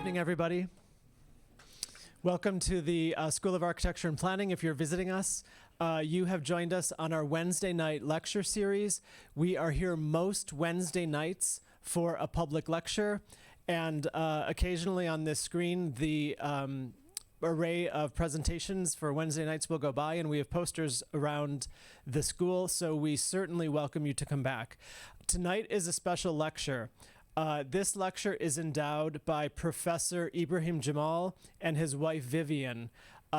evening, everybody. Welcome to the School of Architecture and Planning. If you're visiting us, you have joined us on our Wednesday night lecture series. We are here most Wednesday nights for a public lecture, and occasionally on this screen, the array of presentations for Wednesday nights will go by, and we have posters around the school, so we certainly welcome you to come back. Tonight is a special lecture. This lecture is endowed by Professor Ibrahim Jammal and his wife Vivian.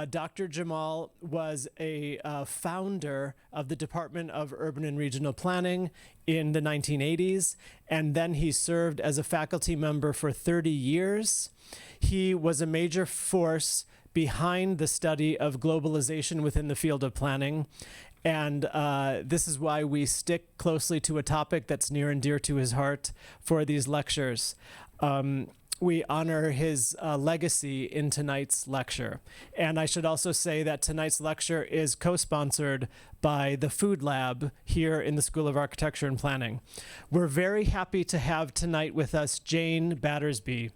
Dr. Jammal was a founder of the Department of Urban and Regional Planning in the 1980s, and then he served as a faculty member for 30 years. He was a major force behind the study of globalization within the field of planning. And this is why we stick closely to a topic that's near and dear to his heart for these lectures. We honor his legacy in tonight's lecture. And I should also say that tonight's lecture is co-sponsored by the Food Lab here in the School of Architecture and Planning. We're very happy to have tonight with us Jane Battersby.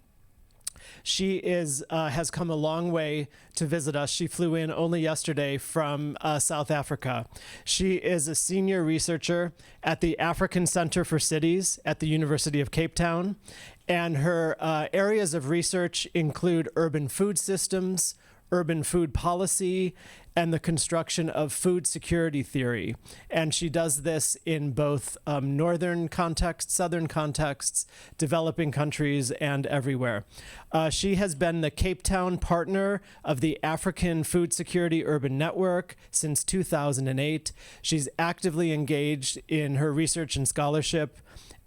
She has come a long way to visit us. She flew in only yesterday from South Africa. She is a senior researcher at the African Center for Cities at the University of Cape Town. And her areas of research include urban food systems, urban food policy, and the construction of food security theory. And she does this in both northern contexts, southern contexts, developing countries, and everywhere. She has been the Cape Town partner of the African Food Security Urban Network since 2008. She's actively engaged in her research and scholarship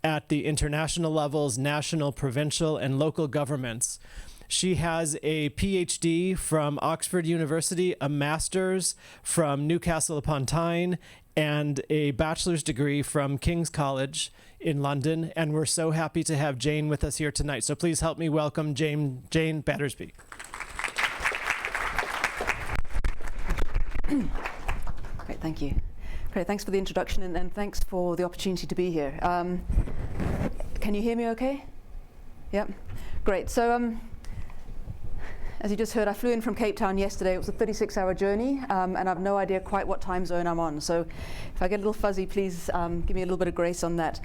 at the international levels, national, provincial, and local governments. She has a PhD from Oxford University, a master's from Newcastle upon Tyne, and a bachelor's degree from King's College in London. And we're so happy to have Jane with us here tonight. So please help me welcome Jane Battersby. Great, thank you. Great, thanks for the introduction, and thanks for the opportunity to be here. Can you hear me okay? Yep, great. So, as you just heard, I flew in from Cape Town yesterday. It was a 36-hour journey, and I've no idea quite what time zone I'm on. So if I get a little fuzzy, please give me a little bit of grace on that.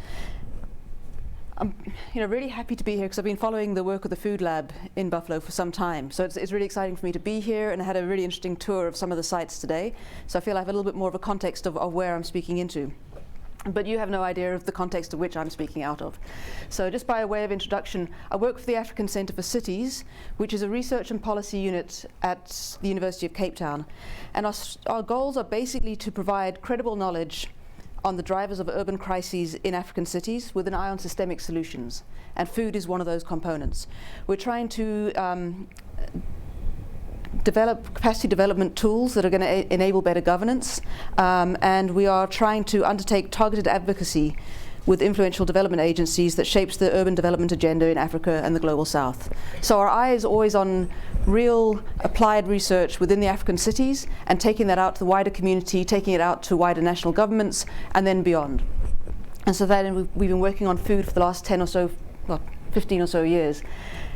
I'm really happy to be here because I've been following the work of the Food Lab in Buffalo for some time. So it's really exciting for me to be here, and I had a really interesting tour of some of the sites today. So I feel I have a little bit more of a context of where I'm speaking into. But you have no idea of the context of which I'm speaking out of. So just by way of introduction, I work for the African Center for Cities, which is a research and policy unit at the University of Cape Town. And our goals are basically to provide credible knowledge on the drivers of urban crises in African cities with an eye on systemic solutions. And food is one of those components. We're trying to develop capacity development tools that are going to enable better governance, and we are trying to undertake targeted advocacy with influential development agencies that shapes the urban development agenda in Africa and the global south. So our eye is always on real applied research within the African cities and taking that out to the wider community, taking it out to wider national governments, and then beyond. And so then we've been working on food for the last 10 or so, well, 15 or so years.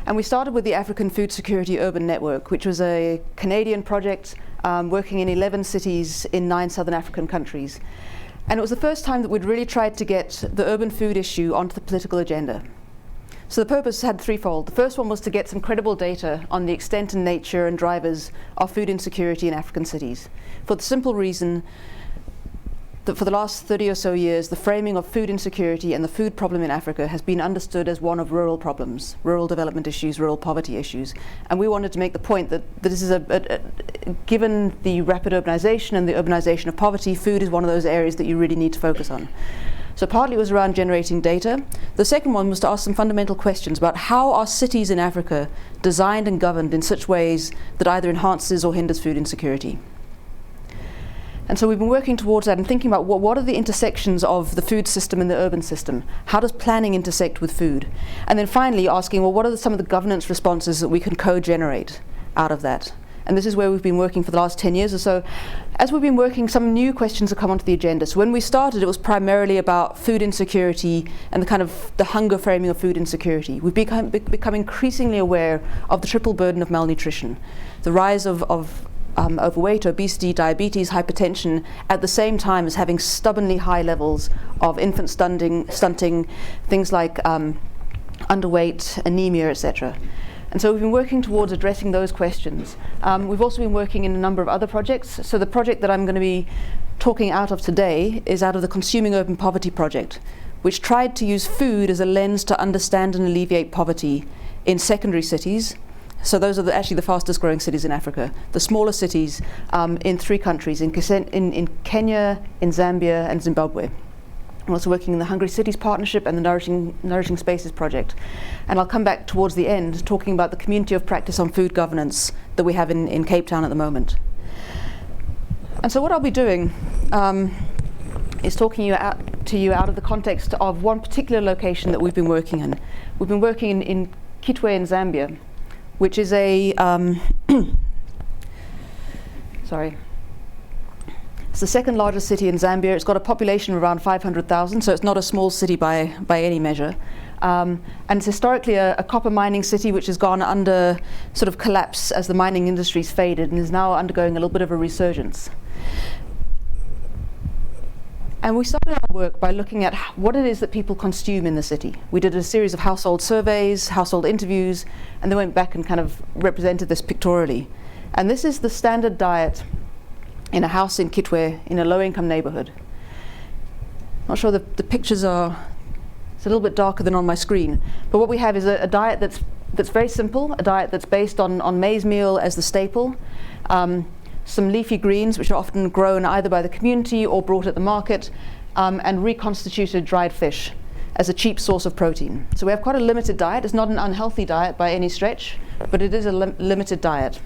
And we started with the African Food Security Urban Network, which was a Canadian project working in 11 cities in 9 southern African countries. And it was the first time that we'd really tried to get the urban food issue onto the political agenda. So the purpose had threefold. The first one was to get some credible data on the extent and nature and drivers of food insecurity in African cities, for the simple reason that for the last 30 or so years, the framing of food insecurity and the food problem in Africa has been understood as one of rural problems, rural development issues, rural poverty issues. And we wanted to make the point that this is given the rapid urbanization and the urbanization of poverty, food is one of those areas that you really need to focus on. So partly it was around generating data. The second one was to ask some fundamental questions about how are cities in Africa designed and governed in such ways that either enhances or hinders food insecurity. And so we've been working towards that and thinking about what are the intersections of the food system and the urban system? How does planning intersect with food? And then finally asking, well, what are some of the governance responses that we can co-generate out of that? And this is where we've been working for the last 10 years or so. As we've been working, some new questions have come onto the agenda. So when we started, it was primarily about food insecurity and the kind of the hunger framing of food insecurity. We've become increasingly aware of the triple burden of malnutrition, the rise of overweight, obesity, diabetes, hypertension, at the same time as having stubbornly high levels of infant stunting, things like underweight, anemia, etc. And so we've been working towards addressing those questions. We've also been working in a number of other projects. So the project that I'm going to be talking out of today is out of the Consuming Urban Poverty project, which tried to use food as a lens to understand and alleviate poverty in secondary cities. So those are actually the fastest growing cities in Africa, the smaller cities in 3 countries, in Kenya, in Zambia and Zimbabwe. I'm also working in the Hungry Cities Partnership and the Nourishing Spaces project. And I'll come back towards the end talking about the community of practice on food governance that we have in Cape Town at the moment. And so what I'll be doing is talking to you out of the context of one particular location that we've been working in. We've been working in Kitwe in Zambia, which is a it's the second largest city in Zambia. It's got a population of around 500,000, so it's not a small city by any measure. And it's historically a copper mining city which has gone under sort of collapse as the mining industry's faded and is now undergoing a little bit of a resurgence. And we started our work by looking at what it is that people consume in the city. We did a series of household surveys, household interviews, and then went back and kind of represented this pictorially. And this is the standard diet in a house in Kitwe in a low-income neighborhood. Not sure the pictures are, it's a little bit darker than on my screen. But what we have is a diet that's very simple, a diet that's based on maize meal as the staple, some leafy greens which are often grown either by the community or brought at the market, and reconstituted dried fish as a cheap source of protein. So we have quite a limited diet. It's not an unhealthy diet by any stretch, but it is a limited diet.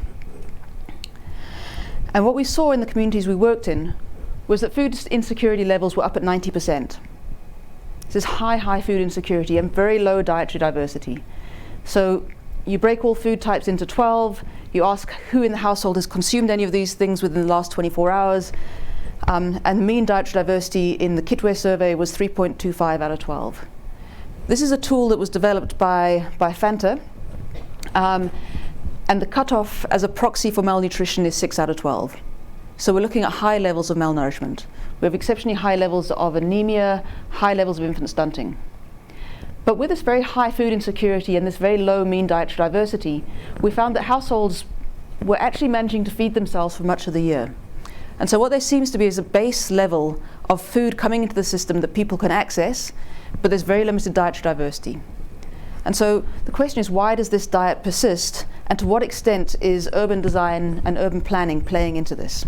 And what we saw in the communities we worked in was that food insecurity levels were up at 90%. This is high food insecurity and very low dietary diversity. So you break all food types into 12, you ask who in the household has consumed any of these things within the last 24 hours, and the mean dietary diversity in the Kitwe survey was 3.25 out of 12. This is a tool that was developed by Fanta, and the cutoff as a proxy for malnutrition is 6 out of 12. So we're looking at high levels of malnourishment. We have exceptionally high levels of anemia, high levels of infant stunting. But with this very high food insecurity and this very low mean dietary diversity, we found that households were actually managing to feed themselves for much of the year. And so what there seems to be is a base level of food coming into the system that people can access, but there's very limited dietary diversity. And so the question is, why does this diet persist, and to what extent is urban design and urban planning playing into this?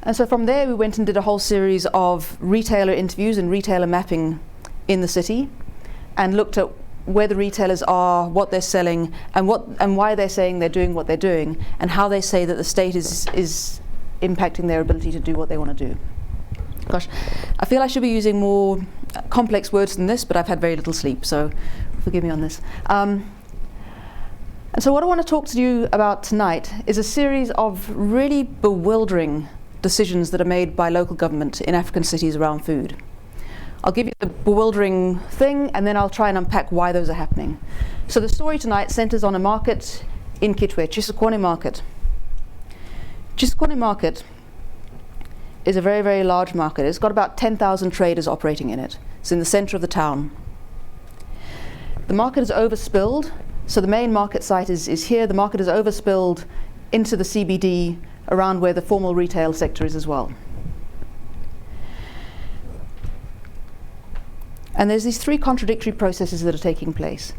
And so from there we went and did a whole series of retailer interviews and retailer mapping in the city, and looked at where the retailers are, what they're selling, and why they're saying they're doing what they're doing, and how they say that the state is impacting their ability to do what they want to do. Gosh, I feel I should be using more complex words than this, but I've had very little sleep, so forgive me on this. And so what I want to talk to you about tonight is a series of really bewildering decisions that are made by local government in African cities around food. I'll give you the bewildering thing, and then I'll try and unpack why those are happening. So the story tonight centers on a market in Kitwe, Chisukwane Market. Chisukwane Market is a very, very large market. It's got about 10,000 traders operating in it. It's in the center of the town. The market is overspilled, so the main market site is here. The market is overspilled into the CBD around where the formal retail sector is as well. And there's these 3 contradictory processes that are taking place: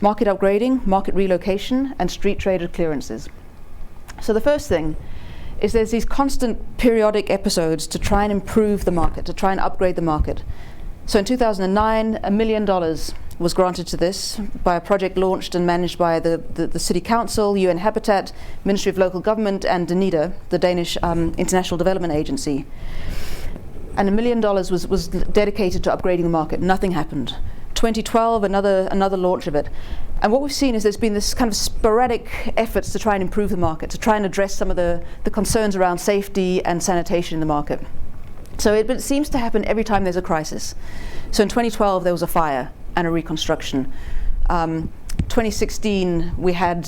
market upgrading, market relocation, and street trader clearances. So the first thing is there's these constant periodic episodes to try and improve the market, to try and upgrade the market. So in 2009, $1 million was granted to this by a project launched and managed by the City Council, UN Habitat, Ministry of Local Government, and DANIDA, the Danish International Development Agency. And $1 million was dedicated to upgrading the market. Nothing happened. 2012, another launch of it. And what we've seen is there's been this kind of sporadic efforts to try and improve the market, to try and address some of the concerns around safety and sanitation in the market. So it seems to happen every time there's a crisis. So in 2012 there was a fire and a reconstruction. 2016 we had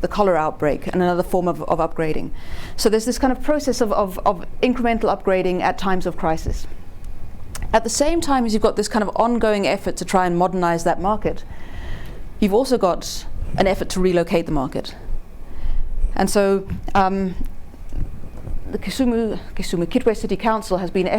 the cholera outbreak and another form of upgrading. So there's this kind of process of incremental upgrading at times of crisis. At the same time as you've got this kind of ongoing effort to try and modernize that market, you've also got an effort to relocate the market. And so the Kisumu Kitwe City Council has been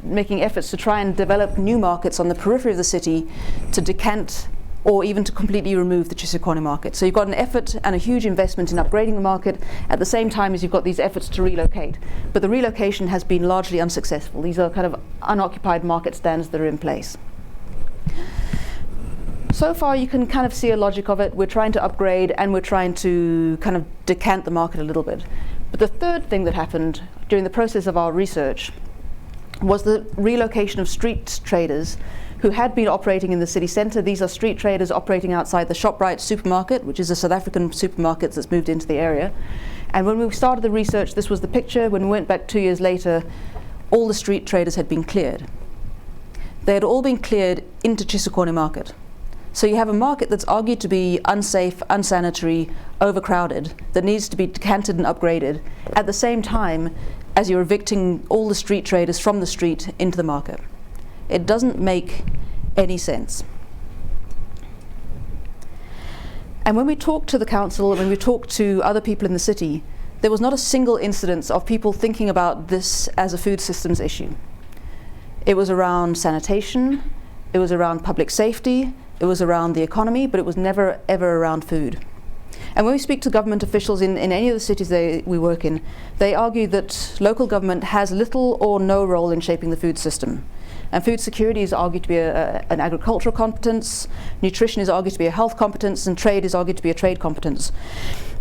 making efforts to try and develop new markets on the periphery of the city to decant or even to completely remove the Chisukone market. So you've got an effort and a huge investment in upgrading the market at the same time as you've got these efforts to relocate. But the relocation has been largely unsuccessful. These are kind of unoccupied market stands that are in place. So far you can kind of see a logic of it. We're trying to upgrade and we're trying to kind of decant the market a little bit. But the third thing that happened during the process of our research was the relocation of street traders who had been operating in the city centre. These are street traders operating outside the ShopRite supermarket, which is a South African supermarket that's moved into the area. And when we started the research, this was the picture. When we went back 2 years later, all the street traders had been cleared. They had all been cleared into Chisukone market. So you have a market that's argued to be unsafe, unsanitary, overcrowded, that needs to be decanted and upgraded, at the same time as you're evicting all the street traders from the street into the market. It doesn't make any sense. And when we talked to the council, and when we talked to other people in the city, there was not a single incidence of people thinking about this as a food systems issue. It was around sanitation, it was around public safety, it was around the economy, but it was never ever around food. And when we speak to government officials in any of the cities we work in, they argue that local government has little or no role in shaping the food system. And food security is argued to be an agricultural competence, nutrition is argued to be a health competence, and trade is argued to be a trade competence.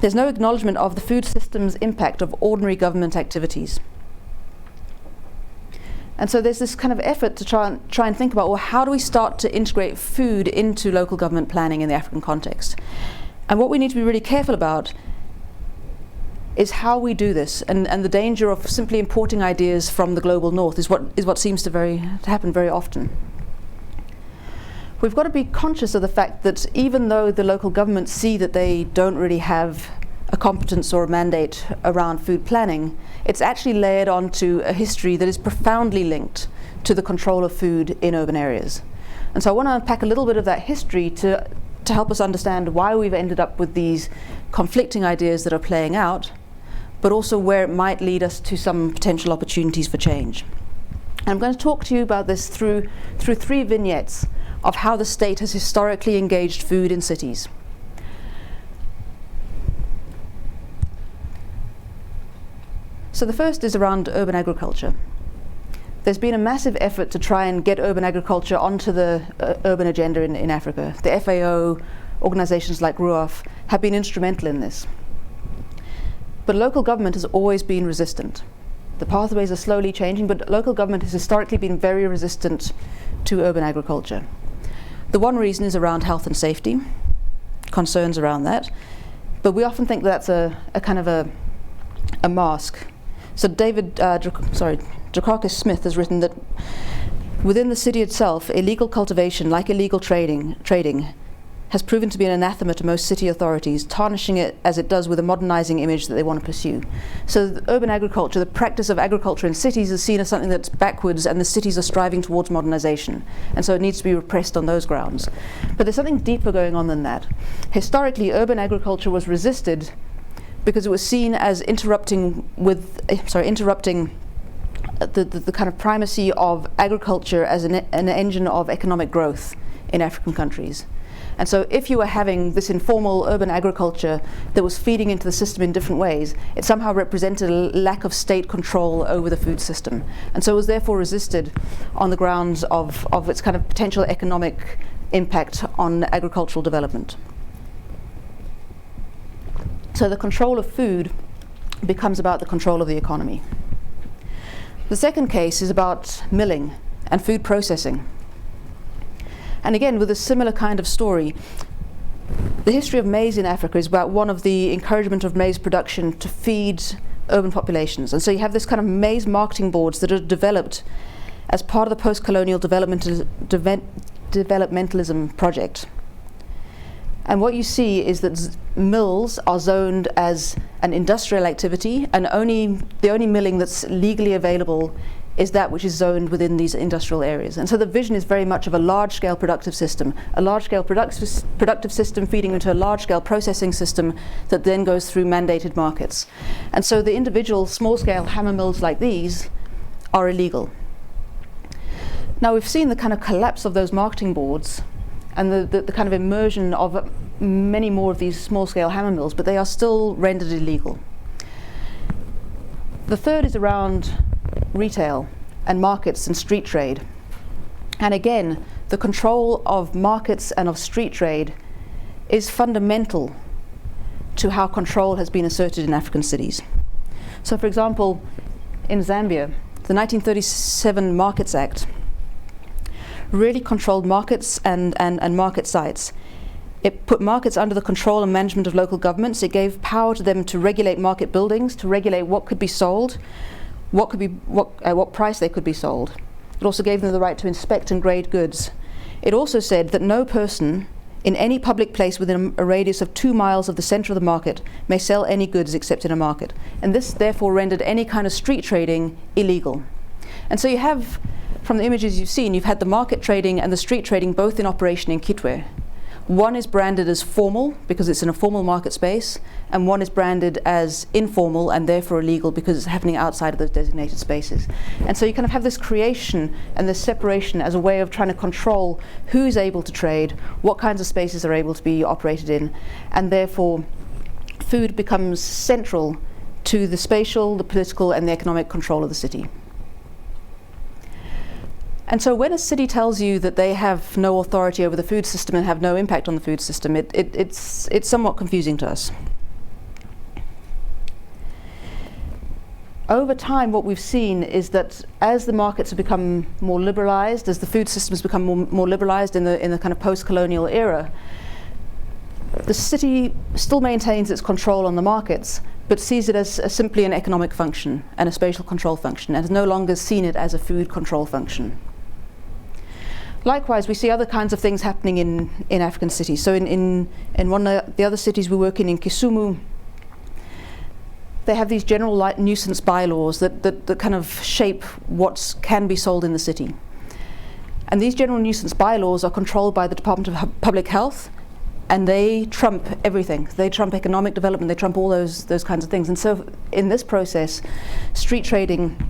There's no acknowledgement of the food system's impact of ordinary government activities. And so there's this kind of effort to try and think about, well, how do we start to integrate food into local government planning in the African context? And what we need to be really careful about is how we do this, and the danger of simply importing ideas from the global north is what seems to happen very often. We've got to be conscious of the fact that even though the local governments see that they don't really have a competence or a mandate around food planning, it's actually layered onto a history that is profoundly linked to the control of food in urban areas. And so I want to unpack a little bit of that history to help us understand why we've ended up with these conflicting ideas that are playing out, but also where it might lead us to some potential opportunities for change. And I'm going to talk to you about this through 3 vignettes of how the state has historically engaged food in cities. So the first is around urban agriculture. There's been a massive effort to try and get urban agriculture onto the urban agenda in Africa. The FAO, organizations like RUAF, have been instrumental in this. But local government has always been resistant. The pathways are slowly changing, but local government has historically been very resistant to urban agriculture. The one reason is around health and safety, concerns around that, but we often think that's a kind of a mask. So Drakakis Smith has written that within the city itself, illegal cultivation, like illegal trading, has proven to be an anathema to most city authorities, tarnishing it as it does with a modernizing image that they want to pursue. So the urban agriculture, the practice of agriculture in cities, is seen as something that's backwards, and the cities are striving towards modernization. And so it needs to be repressed on those grounds. But there's something deeper going on than that. Historically, urban agriculture was resisted because it was seen as interrupting the kind of primacy of agriculture as an engine of economic growth in African countries. And so if you were having this informal urban agriculture that was feeding into the system in different ways, it somehow represented a lack of state control over the food system. And so it was therefore resisted on the grounds of its kind of potential economic impact on agricultural development. So the control of food becomes about the control of the economy. The second case is about milling and food processing. And again, with a similar kind of story, the history of maize in Africa is about one of the encouragement of maize production to feed urban populations. And so you have this kind of maize marketing boards that are developed as part of the post-colonial developmentalism project. And what you see is that mills are zoned as an industrial activity, and the only milling that's legally available is that which is zoned within these industrial areas. And so the vision is very much of a large-scale productive system, productive system feeding into a large-scale processing system that then goes through mandated markets. And so the individual small-scale hammer mills like these are illegal. Now we've seen the kind of collapse of those marketing boards and the kind of immersion of many more of these small-scale hammer mills, but they are still rendered illegal. The third is around retail and markets and street trade. And again, the control of markets and of street trade is fundamental to how control has been asserted in African cities. So for example, in Zambia, the 1937 Markets Act really controlled markets and market sites. It put markets under the control and management of local governments. It gave power to them to regulate market buildings, to regulate what could be sold, at what price they could be sold. It also gave them the right to inspect and grade goods. It also said that no person in any public place within a radius of 2 miles of the center of the market may sell any goods except in a market. And this therefore rendered any kind of street trading illegal. And so you have, from the images you've seen, you've had the market trading and the street trading both in operation in Kitwe. One is branded as formal because it's in a formal market space, and one is branded as informal and therefore illegal because it's happening outside of those designated spaces. And so you kind of have this creation and this separation as a way of trying to control who's able to trade, what kinds of spaces are able to be operated in, and therefore food becomes central to the spatial, the political, and the economic control of the city. And so when a city tells you that they have no authority over the food system and have no impact on the food system, it's somewhat confusing to us. Over time, what we've seen is that as the markets have become more liberalized, as the food systems become more liberalized in the kind of post-colonial era, the city still maintains its control on the markets, but sees it as simply an economic function and a spatial control function, and has no longer seen it as a food control function. Likewise, we see other kinds of things happening in African cities. So in one of the other cities we work in Kisumu, they have these general light nuisance bylaws that kind of shape what can be sold in the city. And these general nuisance bylaws are controlled by the Department of Public Health, and they trump everything. They trump economic development, they trump all those kinds of things. And so in this process, street trading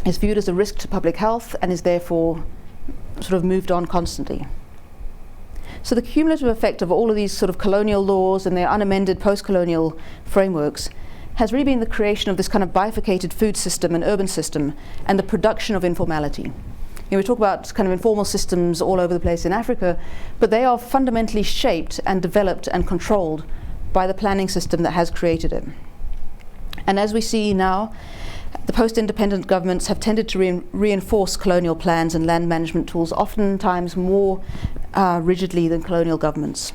is viewed as a risk to public health and is therefore sort of moved on constantly. So the cumulative effect of all of these sort of colonial laws and their unamended post-colonial frameworks has really been the creation of this kind of bifurcated food system and urban system and the production of informality. You know, we talk about kind of informal systems all over the place in Africa, but they are fundamentally shaped and developed and controlled by the planning system that has created it. And as we see now, the post-independent governments have tended to reinforce colonial plans and land management tools, oftentimes more rigidly than colonial governments.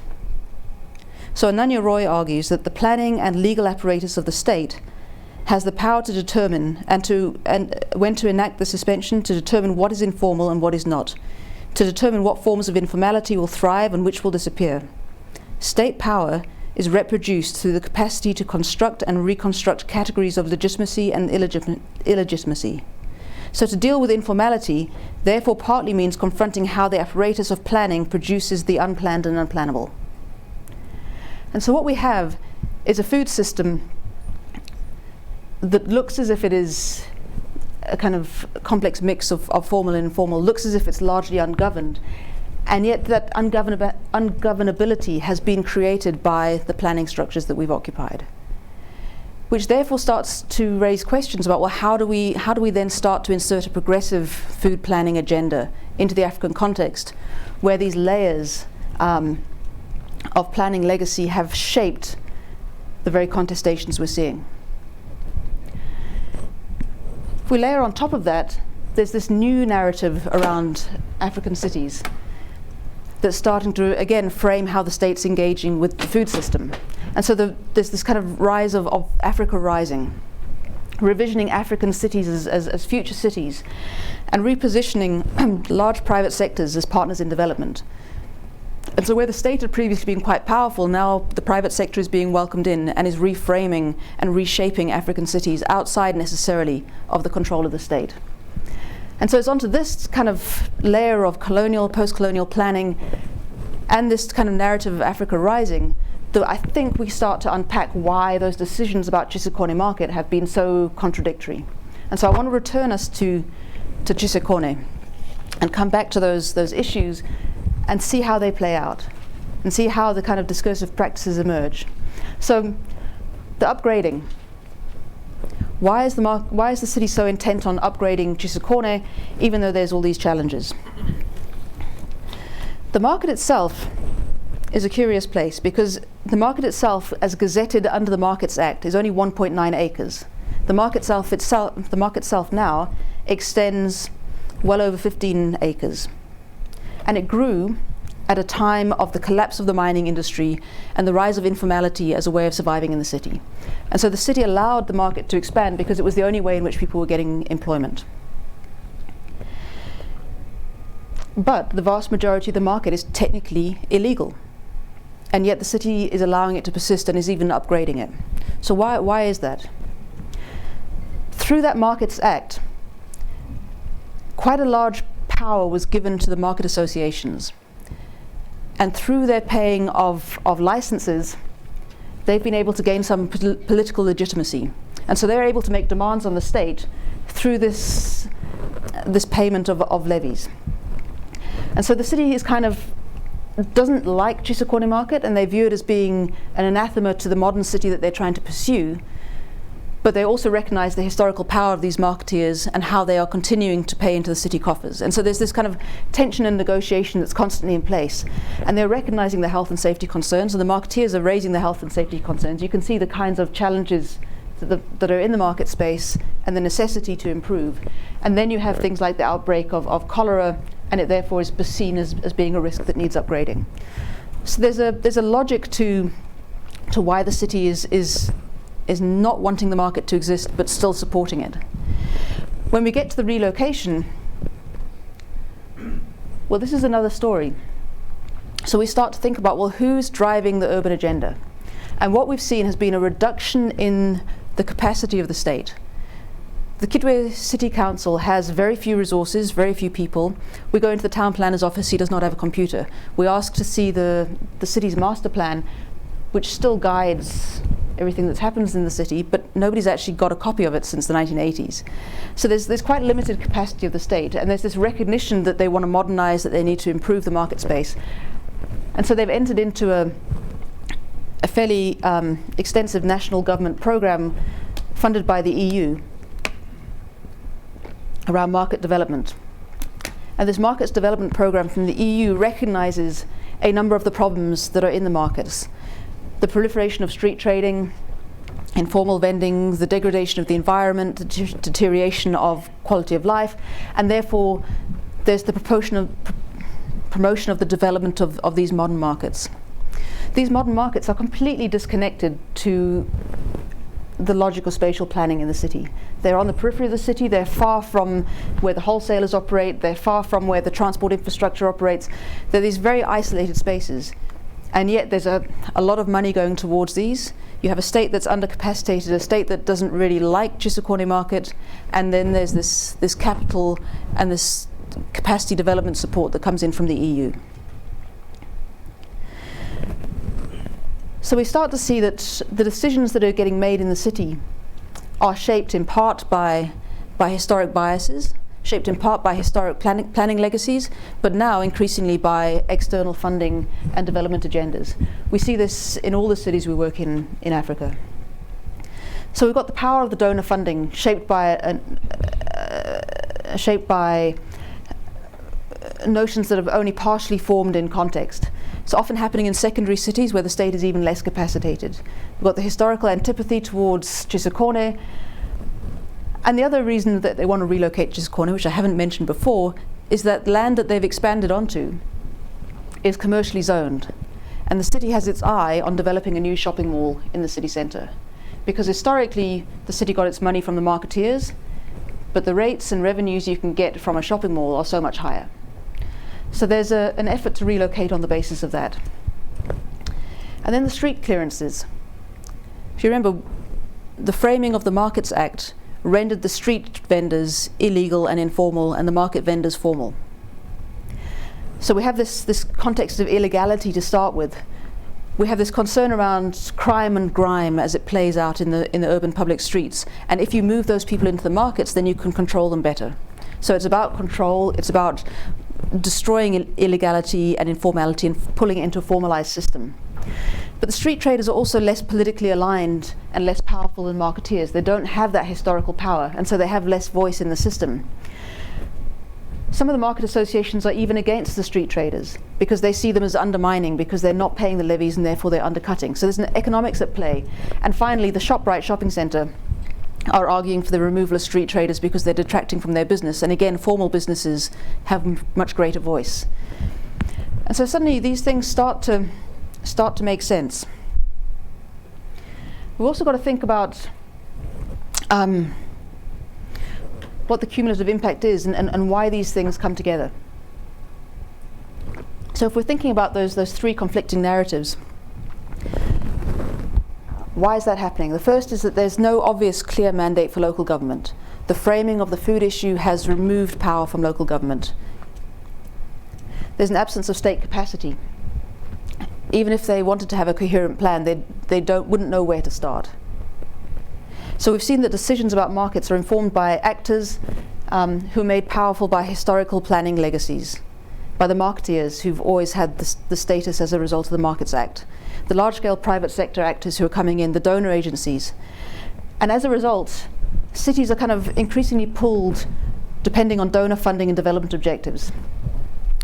So Ananya Roy argues that the planning and legal apparatus of the state has the power to determine and when to enact the suspension, to determine what is informal and what is not, to determine what forms of informality will thrive and which will disappear. State power is reproduced through the capacity to construct and reconstruct categories of legitimacy and illegitimacy. So to deal with informality therefore partly means confronting how the apparatus of planning produces the unplanned and unplannable. And so what we have is a food system that looks as if it is a kind of complex mix of formal and informal, looks as if it's largely ungoverned, and yet that ungovernability has been created by the planning structures that we've occupied, which therefore starts to raise questions about, well, how do we then start to insert a progressive food planning agenda into the African context, where these layers of planning legacy have shaped the very contestations we're seeing. If we layer on top of that, there's this new narrative around African cities. that's starting to, again, frame how the state's engaging with the food system. And so there's this kind of rise of Africa rising, revisioning African cities as future cities, and repositioning large private sectors as partners in development. And so where the state had previously been quite powerful, now the private sector is being welcomed in and is reframing and reshaping African cities outside necessarily of the control of the state. And so it's onto this kind of layer of colonial, post-colonial planning and this kind of narrative of Africa rising that I think we start to unpack why those decisions about Chisekone market have been so contradictory. And so I want to return us to Chisekone and come back to those issues and see how they play out and see how the kind of discursive practices emerge. So the upgrading. Why is the city so intent on upgrading Chisekone, even though there's all these challenges? The market itself is a curious place because the market itself, as gazetted under the Markets Act, is only 1.9 acres. The market itself now extends well over 15 acres. And it grew at a time of the collapse of the mining industry and the rise of informality as a way of surviving in the city. And so the city allowed the market to expand because it was the only way in which people were getting employment. But the vast majority of the market is technically illegal. And yet the city is allowing it to persist and is even upgrading it. So why is that? Through that Markets Act, quite a large power was given to the market associations. And through their paying of licenses, they've been able to gain some political legitimacy. And so they're able to make demands on the state through this payment of levies. And so the city is kind of doesn't like Chisekone market, and they view it as being an anathema to the modern city that they're trying to pursue. But they also recognize the historical power of these marketeers and how they are continuing to pay into the city coffers. And so there's this kind of tension and negotiation that's constantly in place. And they're recognizing the health and safety concerns, and the marketeers are raising the health and safety concerns. You can see the kinds of challenges that are in the market space and the necessity to improve. And then you have things like the outbreak of cholera, and it therefore is seen as being a risk that needs upgrading. So there's a logic to why the city is not wanting the market to exist but still supporting it. When we get to the relocation, well, this is another story. So we start to think about, well, who's driving the urban agenda? And what we've seen has been a reduction in the capacity of the state. The Kitwe City Council has very few resources, very few people. We go into the town planner's office, he does not have a computer. We ask to see the city's master plan, which still guides everything that happens in the city, but nobody's actually got a copy of it since the 1980s. So there's quite limited capacity of the state, and there's this recognition that they want to modernize, that they need to improve the market space. And so they've entered into a fairly extensive national government program funded by the EU around market development. And this markets development program from the EU recognizes a number of the problems that are in the markets. The proliferation of street trading, informal vending, the degradation of the environment, the deterioration of quality of life, and therefore there's the promotion of the development of these modern markets. These modern markets are completely disconnected to the logical spatial planning in the city. They're on the periphery of the city, they're far from where the wholesalers operate, they're far from where the transport infrastructure operates. They're these very isolated spaces. And yet there's a lot of money going towards these. You have a state that's undercapacitated, a state that doesn't really like Chisekone market, and then there's this capital and this capacity development support that comes in from the EU. So we start to see that the decisions that are getting made in the city are shaped in part by historic biases, shaped in part by historic planning legacies, but now increasingly by external funding and development agendas. We see this in all the cities we work in Africa. So we've got the power of the donor funding shaped by notions that have only partially formed in context. It's often happening in secondary cities where the state is even less capacitated. We've got the historical antipathy towards Chisekone. And the other reason that they want to relocate Chisekone, which I haven't mentioned before, is that land that they've expanded onto is commercially zoned. And the city has its eye on developing a new shopping mall in the city centre. Because historically, the city got its money from the marketeers, but the rates and revenues you can get from a shopping mall are so much higher. So there's an effort to relocate on the basis of that. And then the street clearances. If you remember, the framing of the Markets Act rendered the street vendors illegal and informal, and the market vendors formal. So we have this context of illegality to start with. We have this concern around crime and grime as it plays out in the urban public streets. And if you move those people into the markets, then you can control them better. So it's about control, it's about destroying illegality and informality and pulling it into a formalized system. But the street traders are also less politically aligned and less powerful than marketeers. They don't have that historical power, and so they have less voice in the system. Some of the market associations are even against the street traders because they see them as undermining, because they're not paying the levies and therefore they're undercutting. So there's an economics at play. And finally, the ShopRite shopping centre are arguing for the removal of street traders because they're detracting from their business. And again, formal businesses have much greater voice. And so suddenly these things start to make sense. We've also got to think about what the cumulative impact is and why these things come together. So if we're thinking about those three conflicting narratives, why is that happening? The first is that there's no obvious clear mandate for local government. The framing of the food issue has removed power from local government. There's an absence of state capacity. Even if they wanted to have a coherent plan, they wouldn't know where to start. So we've seen that decisions about markets are informed by actors who are made powerful by historical planning legacies, by the marketeers who've always had the status as a result of the Markets Act, the large-scale private sector actors who are coming in, the donor agencies. And as a result, cities are kind of increasingly pulled depending on donor funding and development objectives.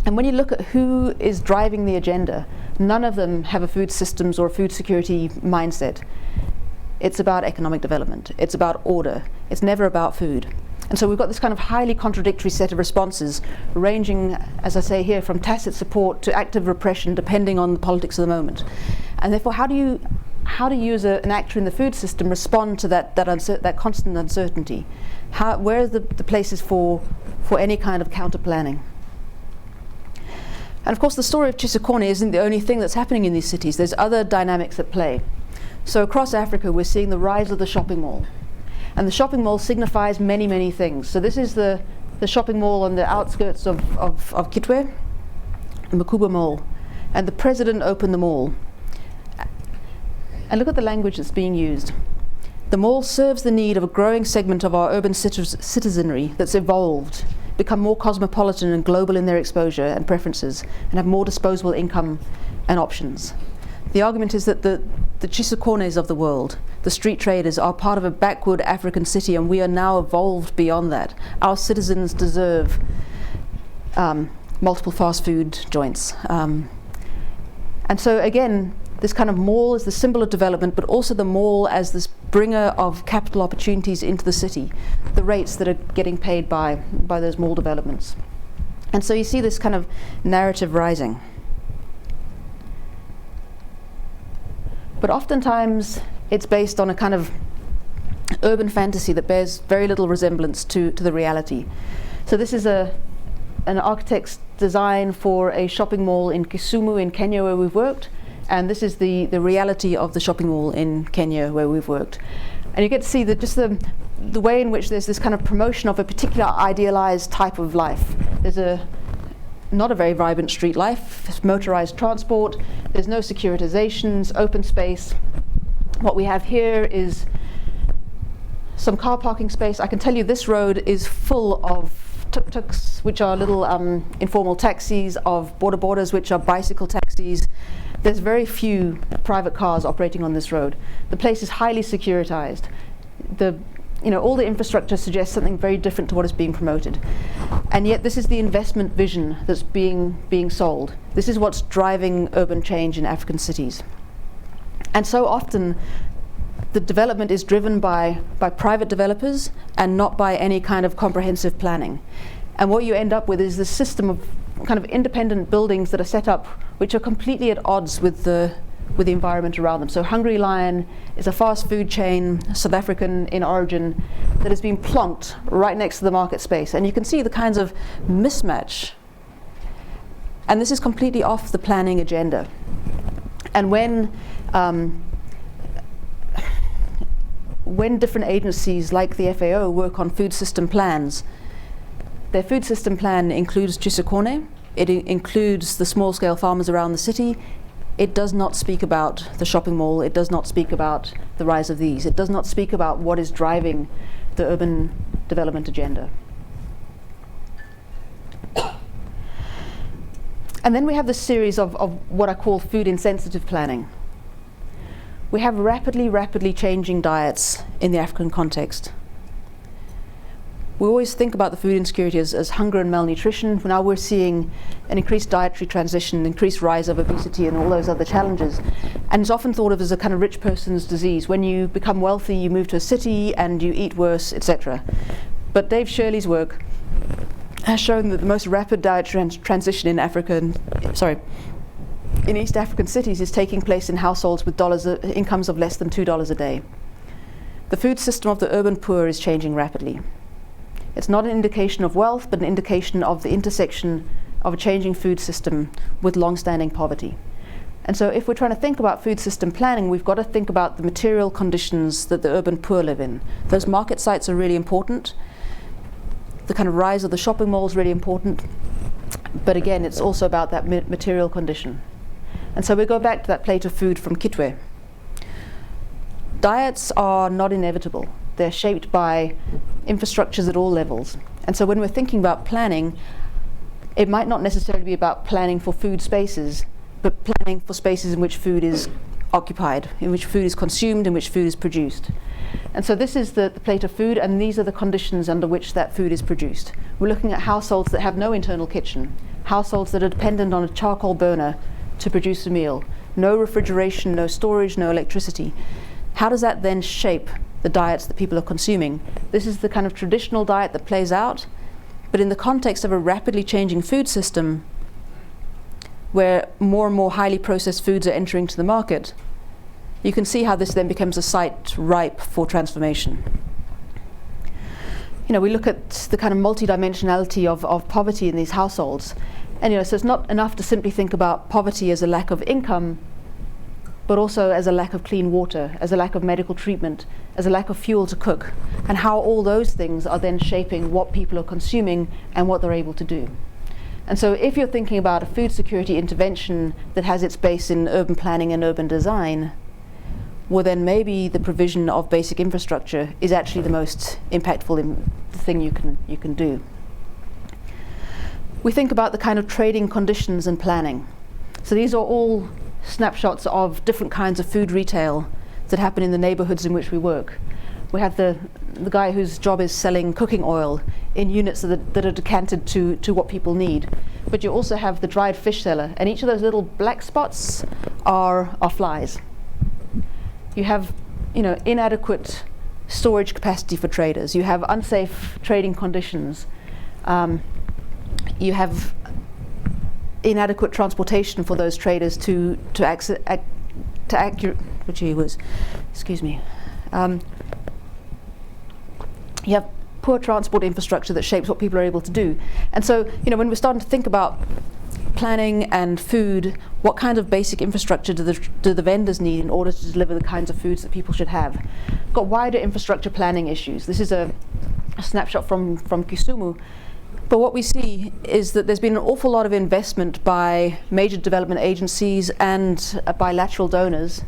And when you look at who is driving the agenda, none of them have a food systems or a food security mindset. It's about economic development. It's about order. It's never about food. And so we've got this kind of highly contradictory set of responses, ranging, as I say here, from tacit support to active repression, depending on the politics of the moment. And therefore, how do you as an actor in the food system respond to that constant uncertainty? Where are the places for any kind of counter planning? And of course, the story of Chisokone isn't the only thing that's happening in these cities. There's other dynamics at play. So across Africa, we're seeing the rise of the shopping mall. And the shopping mall signifies many, many things. So this is the shopping mall on the outskirts of Kitwe, Makuba Mall. And the president opened the mall. And look at the language that's being used. The mall serves the need of a growing segment of our urban citizenry that's evolved, become more cosmopolitan and global in their exposure and preferences, and have more disposable income and options. The argument is that the Chisokones of the world, the street traders, are part of a backward African city, and we are now evolved beyond that. Our citizens deserve multiple fast food joints. And so again, this kind of mall is the symbol of development, but also the mall as this bringer of capital opportunities into the city, the rates that are getting paid by those mall developments. And so you see this kind of narrative rising. But oftentimes it's based on a kind of urban fantasy that bears very little resemblance to the reality. So this is an architect's design for a shopping mall in Kisumu in Kenya where we've worked, and this is the reality of the shopping mall in Kenya where we've worked. And you get to see that just the way in which there's this kind of promotion of a particular idealized type of life. There's not a very vibrant street life, it's motorized transport, there's no securitizations, open space. What we have here is some car parking space. I can tell you this road is full of tuk-tuks, which are little informal taxis, of border-borders, which are bicycle taxis. There's very few private cars operating on this road. The place is highly securitized. All the infrastructure suggests something very different to what is being promoted. And yet this is the investment vision that's being sold. This is what's driving urban change in African cities. And so often the development is driven by private developers and not by any kind of comprehensive planning. And what you end up with is this system of kind of independent buildings that are set up which are completely at odds with the environment around them. So Hungry Lion is a fast food chain, South African in origin, that has been plonked right next to the market space. And you can see the kinds of mismatch. And this is completely off the planning agenda. And when different agencies like the FAO work on food system plans, their food system plan includes Chisokone, it includes the small-scale farmers around the city. It does not speak about the shopping mall, it does not speak about the rise of these, it does not speak about what is driving the urban development agenda. And then we have this series of what I call food insensitive planning. We have rapidly changing diets in the African context. We always think about the food insecurity as hunger and malnutrition. Now we're seeing an increased dietary transition, increased rise of obesity and all those other challenges. And it's often thought of as a kind of rich person's disease. When you become wealthy, you move to a city and you eat worse, etc. But Dave Shirley's work has shown that the most rapid dietary transition in in East African cities is taking place in households with incomes of less than $2 a day. The food system of the urban poor is changing rapidly. It's not an indication of wealth, but an indication of the intersection of a changing food system with long-standing poverty. And so if we're trying to think about food system planning, we've got to think about the material conditions that the urban poor live in. Those market sites are really important. The kind of rise of the shopping mall is really important. But again, it's also about that material condition. And so we go back to that plate of food from Kitwe. Diets are not inevitable. They're shaped by infrastructures at all levels. And so when we're thinking about planning, it might not necessarily be about planning for food spaces, but planning for spaces in which food is occupied, in which food is consumed, in which food is produced. And so this is the plate of food, and these are the conditions under which that food is produced. We're looking at households that have no internal kitchen, households that are dependent on a charcoal burner to produce a meal, no refrigeration, no storage, no electricity. How does that then shape the diets that people are consuming? This is the kind of traditional diet that plays out, but in the context of a rapidly changing food system where more and more highly processed foods are entering to the market, you can see how this then becomes a site ripe for transformation. You know, we look at the kind of multidimensionality of poverty in these households, and so it's not enough to simply think about poverty as a lack of income, but also as a lack of clean water, as a lack of medical treatment, as a lack of fuel to cook, and how all those things are then shaping what people are consuming and what they're able to do. And so if you're thinking about a food security intervention that has its base in urban planning and urban design, well then maybe the provision of basic infrastructure is actually the most impactful thing you can do. We think about the kind of trading conditions and planning. So these are all snapshots of different kinds of food retail that happen in the neighborhoods in which we work. We have the guy whose job is selling cooking oil in units that are decanted to what people need. But you also have the dried fish seller, and each of those little black spots are flies. You have inadequate storage capacity for traders. You have unsafe trading conditions. You have inadequate transportation for those traders to accurate. Excuse me. You have poor transport infrastructure that shapes what people are able to do. And so, when we're starting to think about planning and food, what kind of basic infrastructure do the vendors need in order to deliver the kinds of foods that people should have? We've got wider infrastructure planning issues. This is a snapshot from Kisumu. But what we see is that there's been an awful lot of investment by major development agencies and bilateral donors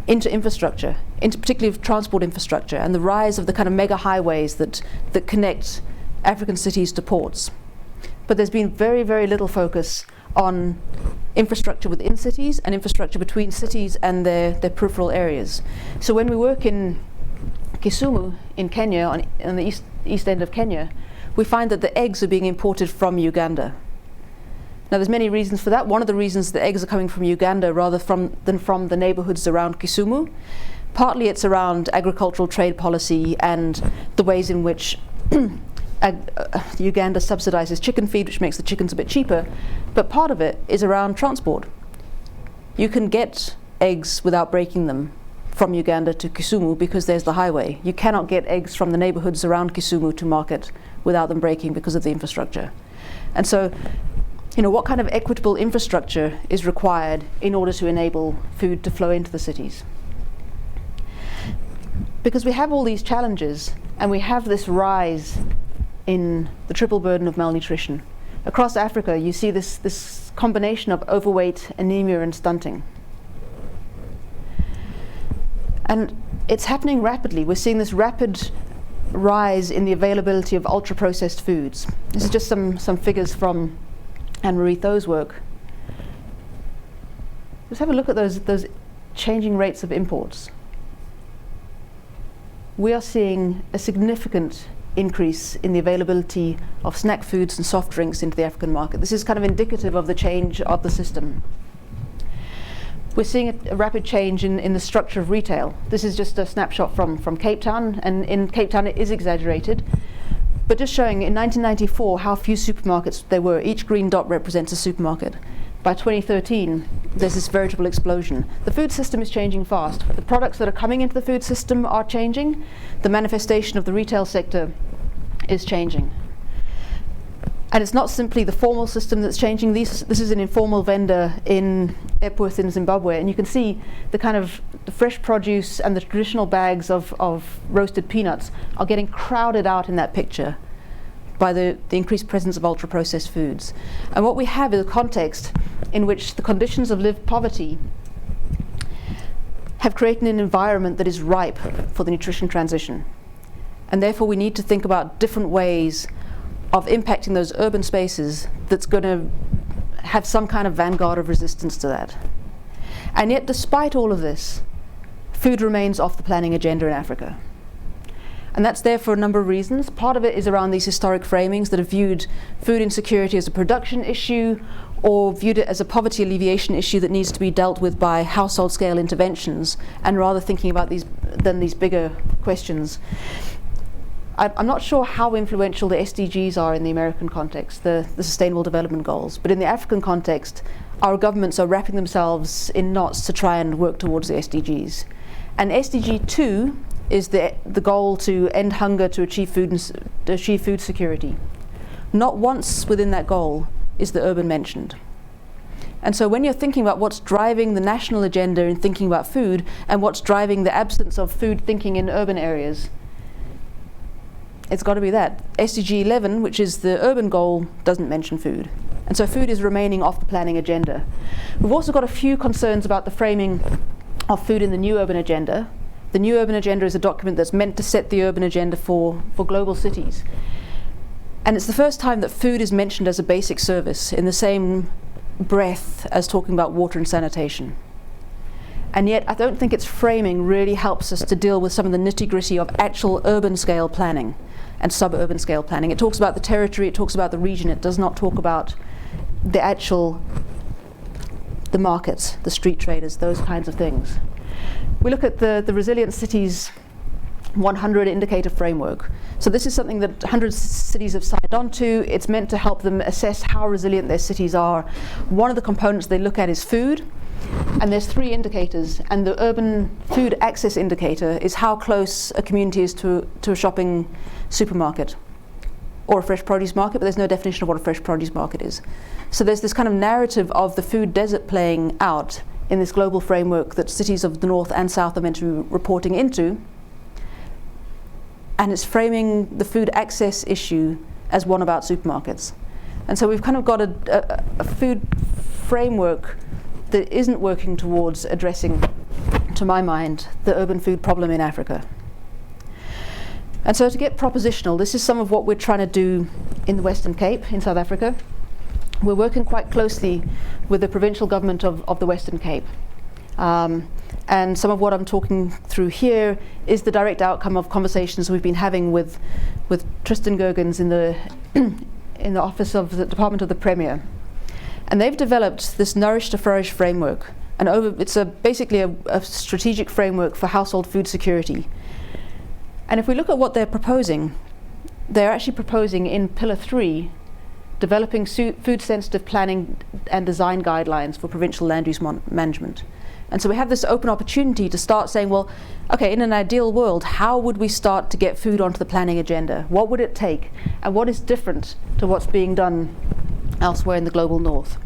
into infrastructure, into particularly transport infrastructure, and the rise of the kind of mega highways that connect African cities to ports. But there's been very, very little focus on infrastructure within cities and infrastructure between cities and their peripheral areas. So when we work in Kisumu in Kenya, on the east end of Kenya, we find that the eggs are being imported from Uganda. Now there's many reasons for that. One of the reasons the eggs are coming from Uganda rather than from the neighborhoods around Kisumu. Partly it's around agricultural trade policy and the ways in which Uganda subsidizes chicken feed, which makes the chickens a bit cheaper. But part of it is around transport. you can get eggs without breaking them from Uganda to Kisumu because there's the highway. You cannot get eggs from the neighborhoods around Kisumu to market without them breaking because of the infrastructure. And so, what kind of equitable infrastructure is required in order to enable food to flow into the cities? Because we have all these challenges, and we have this rise in the triple burden of malnutrition. Across Africa, you see this combination of overweight, anemia, and stunting. And it's happening rapidly. We're seeing this rapid rise in the availability of ultra-processed foods. This is just some figures from Anne-Marie Tho's work. Just have a look at those changing rates of imports. We are seeing a significant increase in the availability of snack foods and soft drinks into the African market. This is kind of indicative of the change of the system. We're seeing a rapid change in the structure of retail. This is just a snapshot from Cape Town, and in Cape Town it is exaggerated, but just showing in 1994 how few supermarkets there were. Each green dot represents a supermarket. By 2013, there's this veritable explosion. The food system is changing fast. The products that are coming into the food system are changing. The manifestation of the retail sector is changing. And it's not simply the formal system that's changing. This is an informal vendor in Epworth in Zimbabwe, and you can see the kind of the fresh produce and the traditional bags of roasted peanuts are getting crowded out in that picture by the increased presence of ultra-processed foods. And what we have is a context in which the conditions of lived poverty have created an environment that is ripe for the nutrition transition. And therefore we need to think about different ways of impacting those urban spaces that's going to have some kind of vanguard of resistance to that. And yet, despite all of this, food remains off the planning agenda in Africa. And that's there for a number of reasons. Part of it is around these historic framings that have viewed food insecurity as a production issue, or viewed it as a poverty alleviation issue that needs to be dealt with by household scale interventions, and rather thinking about these bigger questions. I'm not sure how influential the SDGs are in the American context, the Sustainable Development Goals, but in the African context, our governments are wrapping themselves in knots to try and work towards the SDGs. And SDG 2 is the goal to end hunger, to achieve food security. Not once within that goal is the urban mentioned. And so when you're thinking about what's driving the national agenda in thinking about food, and what's driving the absence of food thinking in urban areas, it's got to be that. SDG 11, which is the urban goal, doesn't mention food. And so food is remaining off the planning agenda. We've also got a few concerns about the framing of food in the New Urban Agenda. The New Urban Agenda is a document that's meant to set the urban agenda for global cities. And it's the first time that food is mentioned as a basic service in the same breath as talking about water and sanitation. And yet I don't think its framing really helps us to deal with some of the nitty-gritty of actual urban scale planning and suburban scale planning. It talks about the territory, it talks about the region, it does not talk about the markets, the street traders, those kinds of things. We look at the Resilient Cities 100 indicator framework. So this is something that 100 cities have signed on to. It's meant to help them assess how resilient their cities are. One of the components they look at is food. And there's 3 indicators, and the urban food access indicator is how close a community is to a shopping supermarket or a fresh produce market, but there's no definition of what a fresh produce market is. So there's this kind of narrative of the food desert playing out in this global framework that cities of the north and south are meant to be reporting into, and it's framing the food access issue as one about supermarkets. And so we've kind of got a food framework that isn't working towards addressing, to my mind, the urban food problem in Africa. And so to get propositional, this is some of what we're trying to do in the Western Cape in South Africa. We're working quite closely with the provincial government of the Western Cape. And some of what I'm talking through here is the direct outcome of conversations we've been having with Tristan Gergens in the office of the Department of the Premier. And they've developed this Nourish to Flourish framework. And it's basically a strategic framework for household food security. And if we look at what they're proposing, they're actually proposing in Pillar 3 developing food-sensitive planning and design guidelines for provincial land use management. And so we have this open opportunity to start saying, well, okay, in an ideal world, how would we start to get food onto the planning agenda? What would it take? And what is different to what's being done elsewhere in the global north?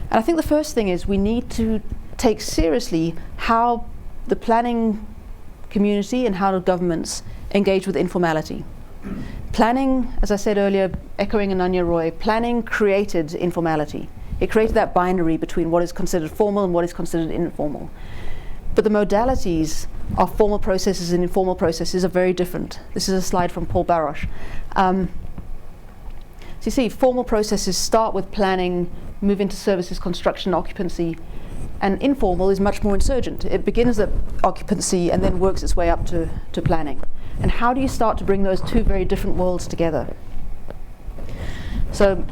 And I think the first thing is we need to take seriously how the planning community and how the governments engage with informality. Planning, as I said earlier, echoing Ananya Roy, planning created informality. It created that binary between what is considered formal and what is considered informal. But the modalities of formal processes and informal processes are very different. This is a slide from Paul Barosh. So you see, formal processes start with planning, move into services, construction, occupancy, and informal is much more insurgent. It begins at occupancy and then works its way up to planning. And how do you start to bring those two very different worlds together? So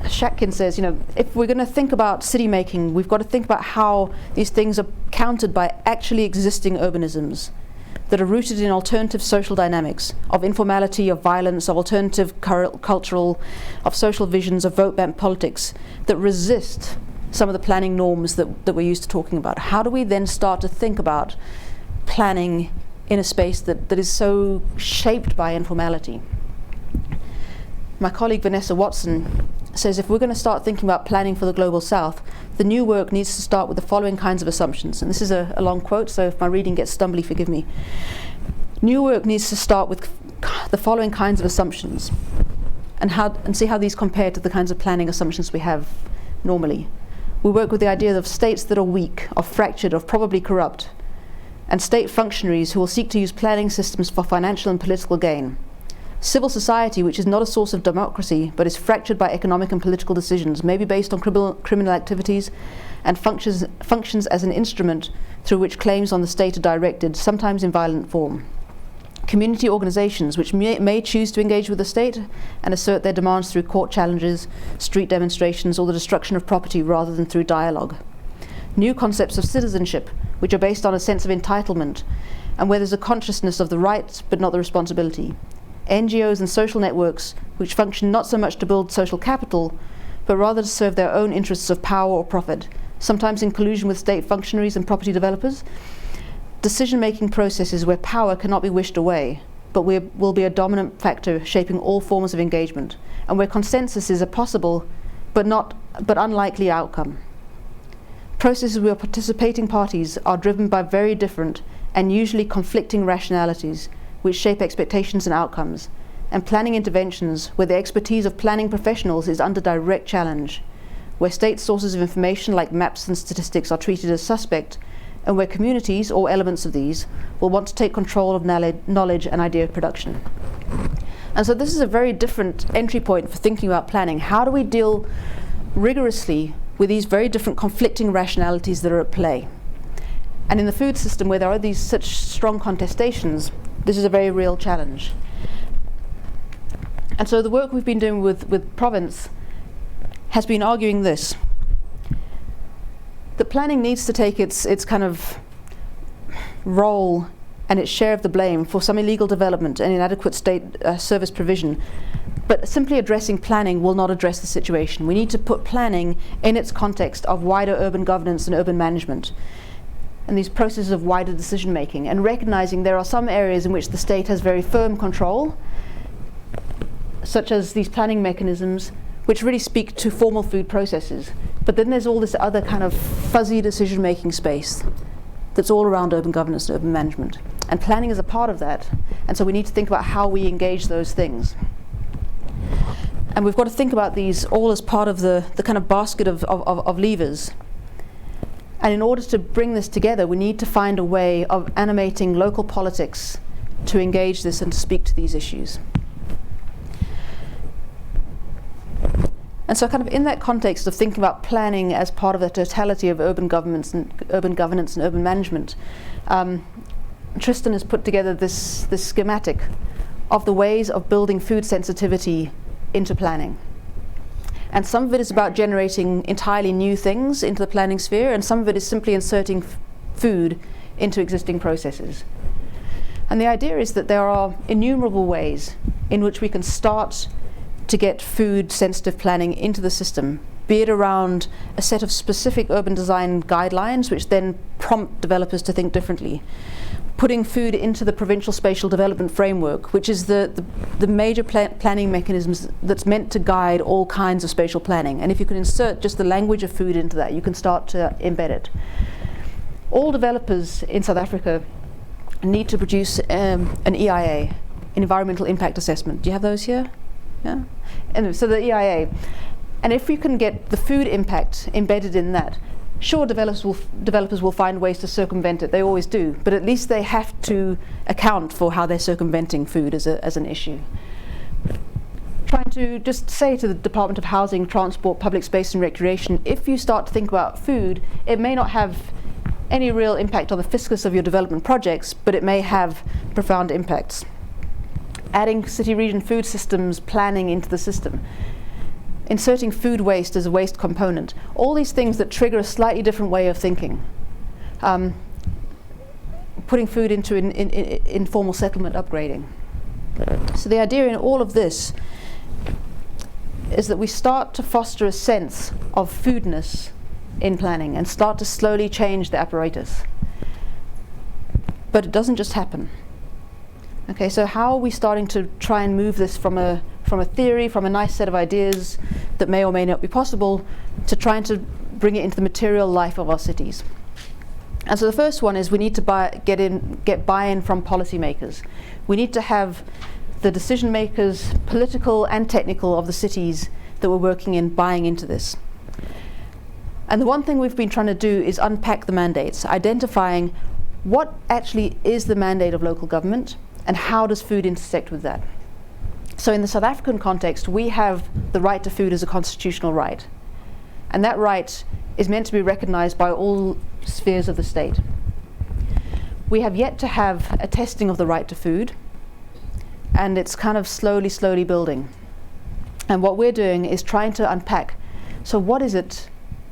Shatkin says, you know, if we're going to think about city making, we've got to think about how these things are countered by actually existing urbanisms that are rooted in alternative social dynamics, of informality, of violence, of alternative cultural, of social visions, of vote bank politics that resist some of the planning norms that we're used to talking about. How do we then start to think about planning in a space that is so shaped by informality? My colleague Vanessa Watson says if we're going to start thinking about planning for the global south, the new work needs to start with the following kinds of assumptions. And this is a long quote, so if my reading gets stumbly, forgive me. New work needs to start with the following kinds of assumptions and see how these compare to the kinds of planning assumptions we have normally. We work with the idea of states that are weak, of fractured, of probably corrupt, and state functionaries who will seek to use planning systems for financial and political gain. Civil society, which is not a source of democracy, but is fractured by economic and political decisions, maybe based on criminal activities, and functions as an instrument through which claims on the state are directed, sometimes in violent form. Community organizations, which may choose to engage with the state and assert their demands through court challenges, street demonstrations, or the destruction of property rather than through dialogue. New concepts of citizenship, which are based on a sense of entitlement, and where there's a consciousness of the right but not the responsibility. NGOs and social networks, which function not so much to build social capital, but rather to serve their own interests of power or profit, sometimes in collusion with state functionaries and property developers. Decision-making processes where power cannot be wished away, but will be a dominant factor shaping all forms of engagement, and where consensus is a possible but unlikely outcome. Processes where participating parties are driven by very different and usually conflicting rationalities, which shape expectations and outcomes, and planning interventions where the expertise of planning professionals is under direct challenge, where state sources of information like maps and statistics are treated as suspect, and where communities, or elements of these, will want to take control of knowledge and idea production. And so this is a very different entry point for thinking about planning. How do we deal rigorously with these very different conflicting rationalities that are at play? And in the food system, where there are these such strong contestations, this is a very real challenge. And so the work we've been doing with Province has been arguing this. The planning needs to take its kind of role and its share of the blame for some illegal development and inadequate state service provision. But simply addressing planning will not address the situation. We need to put planning in its context of wider urban governance and urban management, and these processes of wider decision making, and recognizing there are some areas in which the state has very firm control, such as these planning mechanisms which really speak to formal food processes. But then there's all this other kind of fuzzy decision making space that's all around urban governance and urban management. And planning is a part of that. And so we need to think about how we engage those things. And we've got to think about these all as part of the kind of basket of levers. And in order to bring this together, we need to find a way of animating local politics to engage this and to speak to these issues. And so kind of in that context of thinking about planning as part of the totality of urban governance and urban management, Tristan has put together this schematic of the ways of building food sensitivity into planning. And some of it is about generating entirely new things into the planning sphere, and some of it is simply inserting food into existing processes. And the idea is that there are innumerable ways in which we can start to get food-sensitive planning into the system, be it around a set of specific urban design guidelines, which then prompt developers to think differently. Putting food into the provincial spatial development framework, which is the major planning mechanisms that's meant to guide all kinds of spatial planning. And if you can insert just the language of food into that, you can start to embed it. All developers in South Africa need to produce an EIA, an environmental impact assessment. Do you have those here? Yeah. Anyway, so the EIA. And if you can get the food impact embedded in that, sure, developers will find ways to circumvent it. They always do. But at least they have to account for how they're circumventing food as an issue. Trying to just say to the Department of Housing, Transport, Public Space and Recreation, if you start to think about food, it may not have any real impact on the fiscus of your development projects, but it may have profound impacts. Adding city-region food systems planning into the system. Inserting food waste as a waste component. All these things that trigger a slightly different way of thinking. Putting food into informal settlement upgrading. So the idea in all of this is that we start to foster a sense of foodness in planning and start to slowly change the apparatus. But it doesn't just happen. Okay, so how are we starting to try and move this from a theory, from a nice set of ideas that may or may not be possible, to trying to bring it into the material life of our cities? And so the first one is we need to get buy-in from policymakers. We need to have the decision makers, political and technical, of the cities that we're working in buying into this. And the one thing we've been trying to do is unpack the mandates, identifying what actually is the mandate of local government and how does food intersect with that. So in the South African context, we have the right to food as a constitutional right. And that right is meant to be recognized by all spheres of the state. We have yet to have a testing of the right to food, and it's kind of slowly building. And what we're doing is trying to unpack, so what is it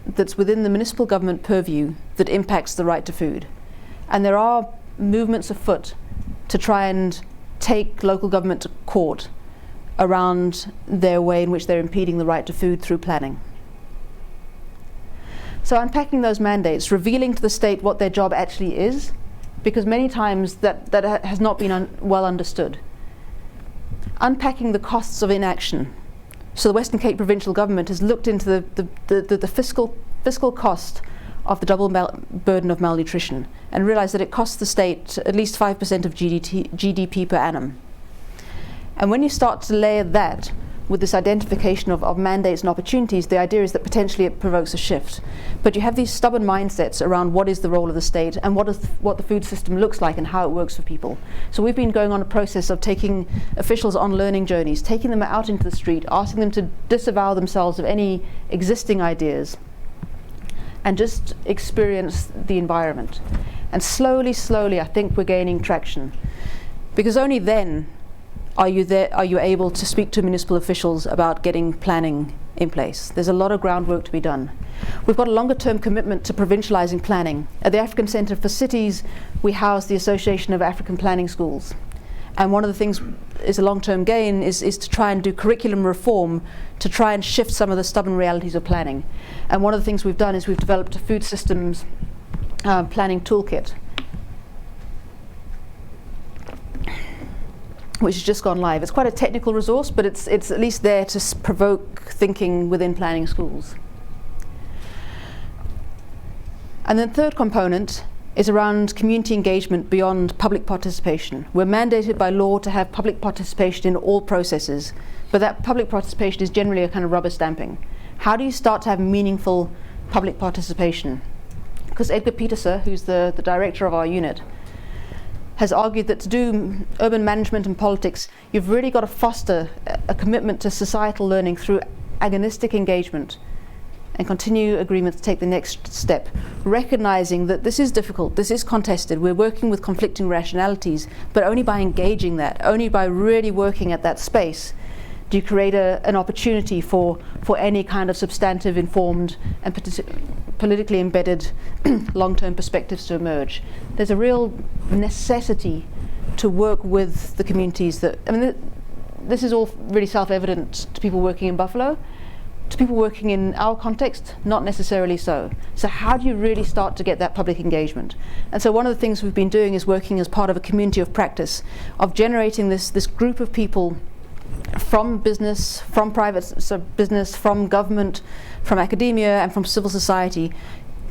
that's within the municipal government purview that impacts the right to food? And there are movements afoot to try and take local government to court around their way in which they're impeding the right to food through planning. So unpacking those mandates, revealing to the state what their job actually is, because many times that has not been well understood. Unpacking the costs of inaction. So the Western Cape provincial government has looked into the fiscal cost of the double burden of malnutrition and realized that it costs the state at least 5% of GDP per annum. And when you start to layer that with this identification of mandates and opportunities, the idea is that potentially it provokes a shift. But you have these stubborn mindsets around what is the role of the state and what the food system looks like and how it works for people. So we've been going on a process of taking officials on learning journeys, taking them out into the street, asking them to disavow themselves of any existing ideas and just experience the environment. And slowly, I think we're gaining traction. Because only then are you able to speak to municipal officials about getting planning in place. There's a lot of groundwork to be done. We've got a longer term commitment to provincializing planning. At the African Centre for Cities, we house the Association of African Planning Schools. And one of the things is a long-term gain is to try and do curriculum reform to try and shift some of the stubborn realities of planning. And one of the things we've done is we've developed a food systems planning toolkit, which has just gone live. It's quite a technical resource, but it's at least there to provoke thinking within planning schools. And then the third component is around community engagement beyond public participation. We're mandated by law to have public participation in all processes, but that public participation is generally a kind of rubber stamping. How do you start to have meaningful public participation? Because Edgar Pieterse, who's the director of our unit, has argued that to do urban management and politics, you've really got to foster a commitment to societal learning through agonistic engagement and continue agreement to take the next step, recognizing that this is difficult, this is contested, we're working with conflicting rationalities, but only by engaging that, only by really working at that space, do you create an opportunity for any kind of substantive, informed, and politically embedded long-term perspectives to emerge. There's a real necessity to work with the communities that, this is all really self-evident to people working in Buffalo. To people working in our context, not necessarily so. So how do you really start to get that public engagement? And so one of the things we've been doing is working as part of a community of practice, of generating this group of people from business, from private business, from government, from academia, and from civil society,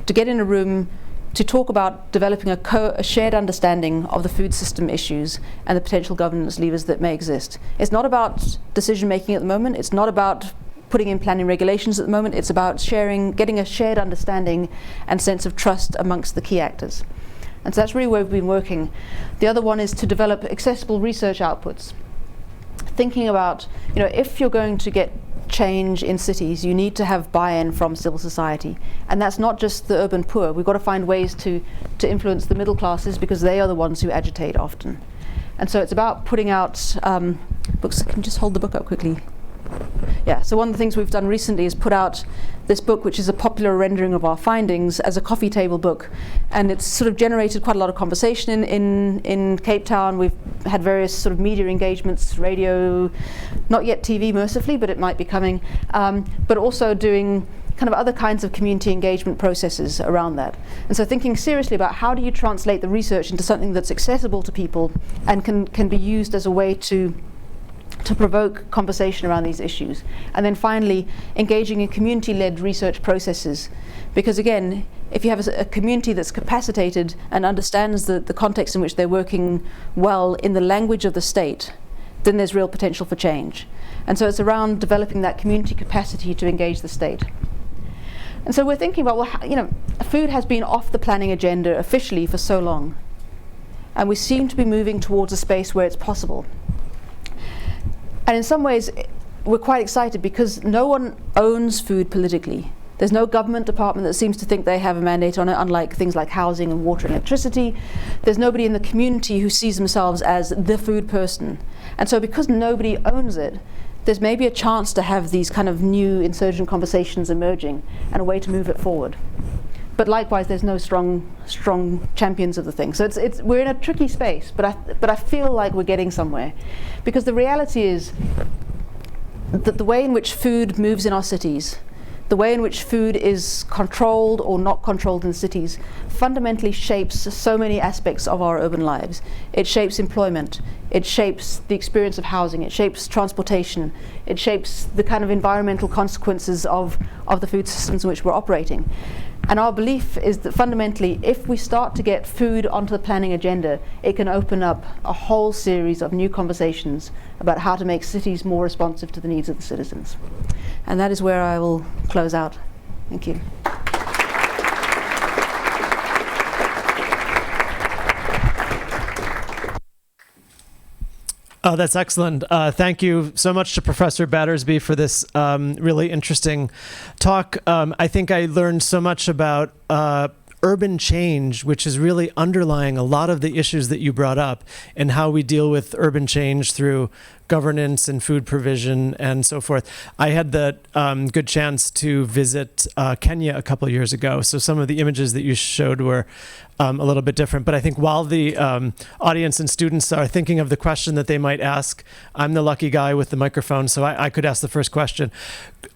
to get in a room to talk about developing a shared understanding of the food system issues and the potential governance levers that may exist. It's not about decision making at the moment. It's not about putting in planning regulations at the moment. It's about getting a shared understanding and sense of trust amongst the key actors. And so that's really where we've been working. The other one is to develop accessible research outputs. Thinking about, if you're going to get change in cities, you need to have buy-in from civil society. And that's not just the urban poor. We've got to find ways to influence the middle classes, because they are the ones who agitate often. And so it's about putting out books. Can you just hold the book up quickly? Yeah, so one of the things we've done recently is put out this book, which is a popular rendering of our findings, as a coffee table book. And it's sort of generated quite a lot of conversation in Cape Town. We've had various sort of media engagements, radio, not yet TV mercifully, but it might be coming, but also doing kind of other kinds of community engagement processes around that. And so thinking seriously about how do you translate the research into something that's accessible to people and can be used as a way to provoke conversation around these issues. And then finally, engaging in community-led research processes. Because again, if you have a community that's capacitated and understands the context in which they're working well in the language of the state, then there's real potential for change. And so it's around developing that community capacity to engage the state. And so we're thinking about, well, food has been off the planning agenda officially for so long. And we seem to be moving towards a space where it's possible. And in some ways, we're quite excited because no one owns food politically. There's no government department that seems to think they have a mandate on it, unlike things like housing and water and electricity. There's nobody in the community who sees themselves as the food person. And so because nobody owns it, there's maybe a chance to have these kind of new insurgent conversations emerging and a way to move it forward. But likewise, there's no strong champions of the thing. So we're in a tricky space, but I feel like we're getting somewhere. Because the reality is that the way in which food moves in our cities, the way in which food is controlled or not controlled in cities, fundamentally shapes so many aspects of our urban lives. It shapes employment, it shapes the experience of housing, it shapes transportation, it shapes the kind of environmental consequences of the food systems in which we're operating. And our belief is that fundamentally, if we start to get food onto the planning agenda, it can open up a whole series of new conversations about how to make cities more responsive to the needs of the citizens. And that is where I will close out. Thank you. Oh, that's excellent. Thank you so much to Professor Battersby for this really interesting talk. I think I learned so much about urban change, which is really underlying a lot of the issues that you brought up, and how we deal with urban change through governance and food provision and so forth. I had the good chance to visit Kenya a couple of years ago, so some of the images that you showed were a little bit different. But I think while the audience and students are thinking of the question that they might ask, I'm the lucky guy with the microphone, so I could ask the first question.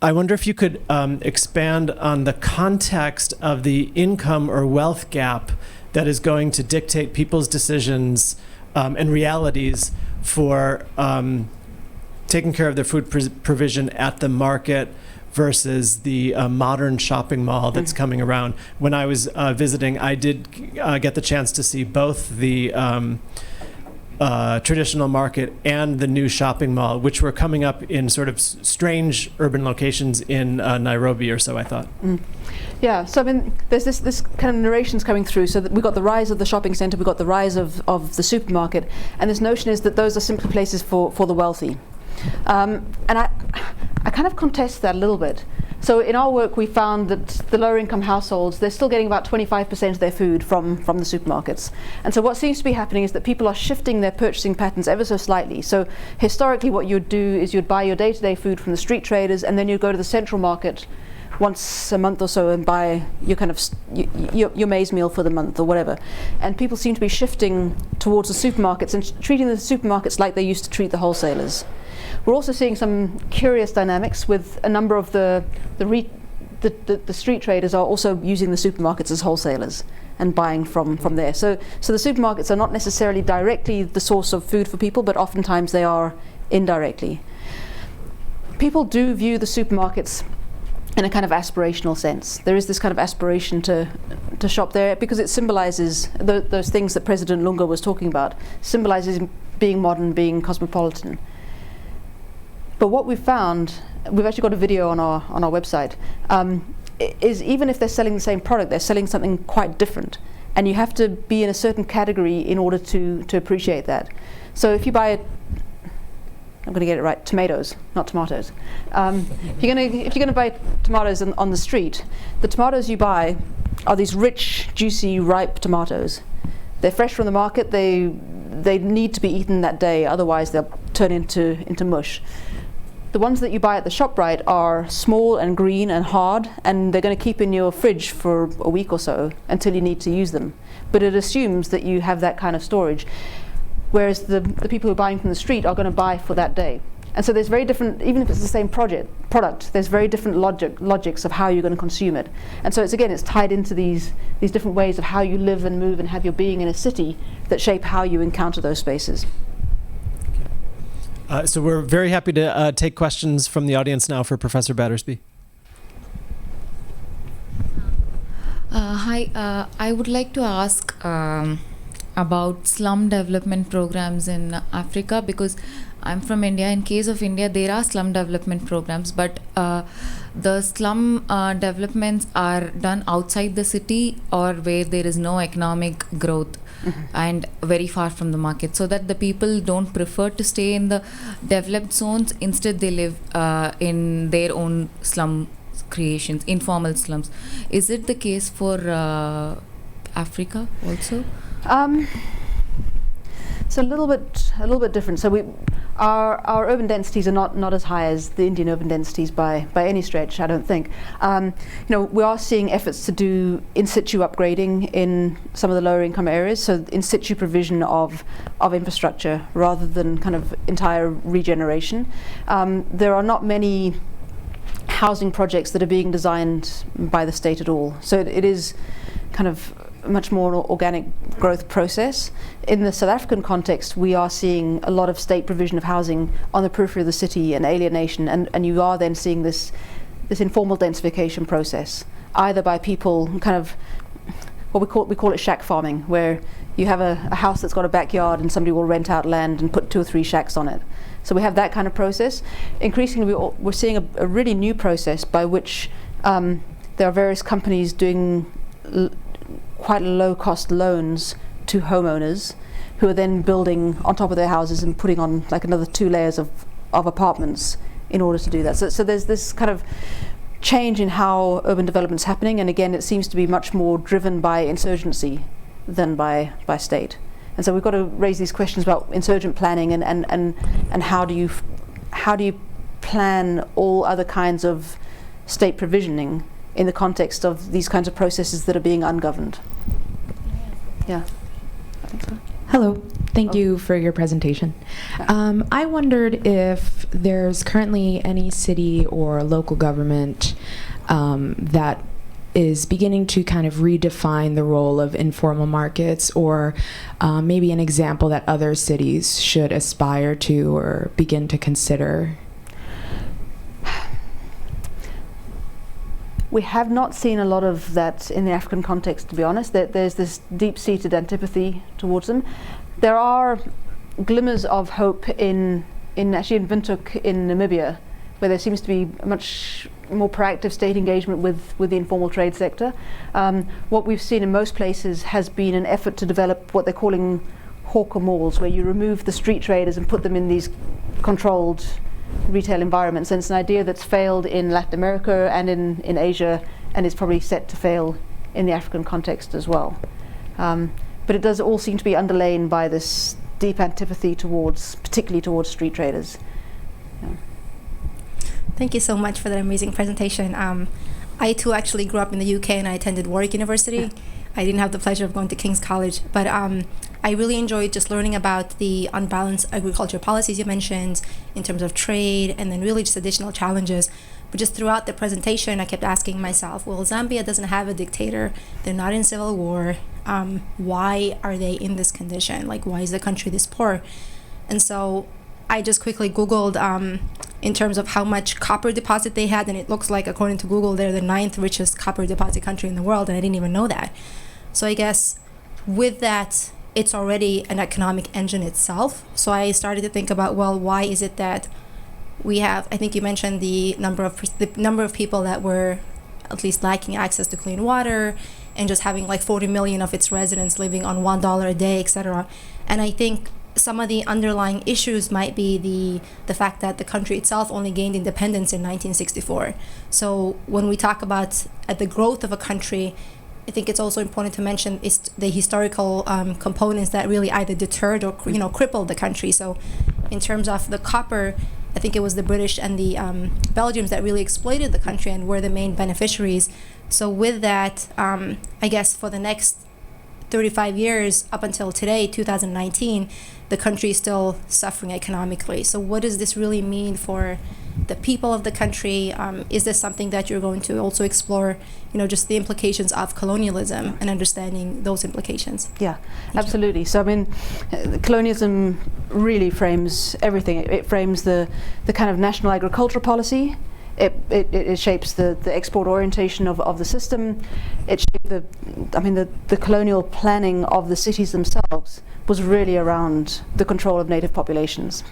I wonder if you could expand on the context of the income or wealth gap that is going to dictate people's decisions and realities for taking care of their food provision at the market versus the modern shopping mall that's coming around. When I was visiting, I did get the chance to see both the traditional market and the new shopping mall, which were coming up in sort of strange urban locations in Nairobi or so, I thought. Yeah, so I mean, there's this kind of narrations coming through. So that we've got the rise of the shopping centre, we've got the rise of the supermarket, and this notion is that those are simply places for the wealthy. And I kind of contest that a little bit. So in our work, we found that the lower income households, they're still getting about 25% of their food from the supermarkets. And so what seems to be happening is that people are shifting their purchasing patterns ever so slightly. So historically, what you'd do is you'd buy your day-to-day food from the street traders, and then you'd go to the central market, once a month or so and buy your kind of your maize meal for the month or whatever. And people seem to be shifting towards the supermarkets and treating the supermarkets like they used to treat the wholesalers. We're also seeing some curious dynamics with a number of the street traders are also using the supermarkets as wholesalers and buying from there. So the supermarkets are not necessarily directly the source of food for people, but oftentimes they are indirectly. People do view the supermarkets in a kind of aspirational sense. There is this kind of aspiration to shop there because it symbolizes those things that President Lunga was talking about, symbolizes being modern, being cosmopolitan. But what we've found, we've actually got a video on our website, is even if they're selling the same product, they're selling something quite different. And you have to be in a certain category in order to appreciate that. So if you buy, I'm going to get it right, tomatoes, not tomatoes. If you're going to buy tomatoes on the street, the tomatoes you buy are these rich, juicy, ripe tomatoes. They're fresh from the market. They need to be eaten that day, otherwise they'll turn into mush. The ones that you buy at the ShopRite are small and green and hard, and they're going to keep in your fridge for a week or so until you need to use them. But it assumes that you have that kind of storage, whereas the people who are buying from the street are going to buy for that day. And so there's very different, even if it's the same product, there's very different logics of how you're going to consume it. And so it's tied into these different ways of how you live and move and have your being in a city that shape how you encounter those spaces. So we're very happy to take questions from the audience now for Professor Battersby. Hi, I would like to ask about slum development programs in Africa, because I'm from India. In case of India, there are slum development programs, but the slum developments are done outside the city or where there is no economic growth. Mm-hmm. And very far from the market, so that the people don't prefer to stay in the developed zones. Instead, they live in their own slum creations, informal slums. Is it the case for Africa also? It's a little bit different. So our urban densities are not as high as the Indian urban densities by any stretch, I don't think. We are seeing efforts to do in situ upgrading in some of the lower income areas, so in situ provision of infrastructure rather than kind of entire regeneration. There are not many housing projects that are being designed by the state at all. So it is kind of much more an organic growth process. In the South African context, we are seeing a lot of state provision of housing on the periphery of the city and alienation, and you are then seeing this informal densification process, either by people kind of what we call it shack farming, where you have a house that's got a backyard and somebody will rent out land and put 2 or 3 shacks on it. So we have that kind of process. Increasingly, we're seeing a really new process by which there are various companies doing quite low-cost loans to homeowners who are then building on top of their houses and putting on like another 2 layers of apartments in order to do that. So there's this kind of change in how urban development's happening, and again, it seems to be much more driven by insurgency than by state. And so we've got to raise these questions about insurgent planning and how do you plan all other kinds of state provisioning in the context of these kinds of processes that are being ungoverned. Yeah, I think so. Hello, thank you for your presentation. I wondered if there's currently any city or local government that is beginning to kind of redefine the role of informal markets, or maybe an example that other cities should aspire to or begin to consider. We have not seen a lot of that in the African context, to be honest. There's this deep-seated antipathy towards them. There are glimmers of hope in Windhoek in Namibia, where there seems to be a much more proactive state engagement with the informal trade sector. What we've seen in most places has been an effort to develop what they're calling hawker malls, where you remove the street traders and put them in these controlled retail environments. And it's an idea that's failed in Latin America and in Asia, and is probably set to fail in the African context as well. But it does all seem to be underlain by this deep antipathy particularly towards street traders. Yeah. Thank you so much for that amazing presentation. I too actually grew up in the UK, and I attended Warwick University. I didn't have the pleasure of going to King's College, but I really enjoyed just learning about the unbalanced agriculture policies you mentioned in terms of trade, and then really just additional challenges. But just throughout the presentation, I kept asking myself, well, Zambia doesn't have a dictator. They're not in civil war. Why are they in this condition? Like, why is the country this poor? And so I just quickly Googled in terms of how much copper deposit they had, and it looks like, according to Google, they're the 9th richest copper deposit country in the world, and I didn't even know that. So I guess with that, it's already an economic engine itself. So I started to think about, well, why is it that we have, I think you mentioned the number of people that were at least lacking access to clean water, and just having like 40 million of its residents living on $1 a day, etc. And I think some of the underlying issues might be the fact that the country itself only gained independence in 1964. So when we talk about the growth of a country, I think it's also important to mention is the historical components that really either deterred or crippled the country. So in terms of the copper, I think it was the British and the Belgians that really exploited the country and were the main beneficiaries. So with that, I guess for the next 35 years up until today, 2019, the country is still suffering economically. So what does this really mean for the people of the country? Is this something that you're going to also explore, just the implications of colonialism and understanding those implications? Yeah, absolutely. So I mean, colonialism really frames everything. It frames the kind of national agricultural policy. It shapes the export orientation of the system. It shaped the colonial planning of the cities themselves was really around the control of native populations.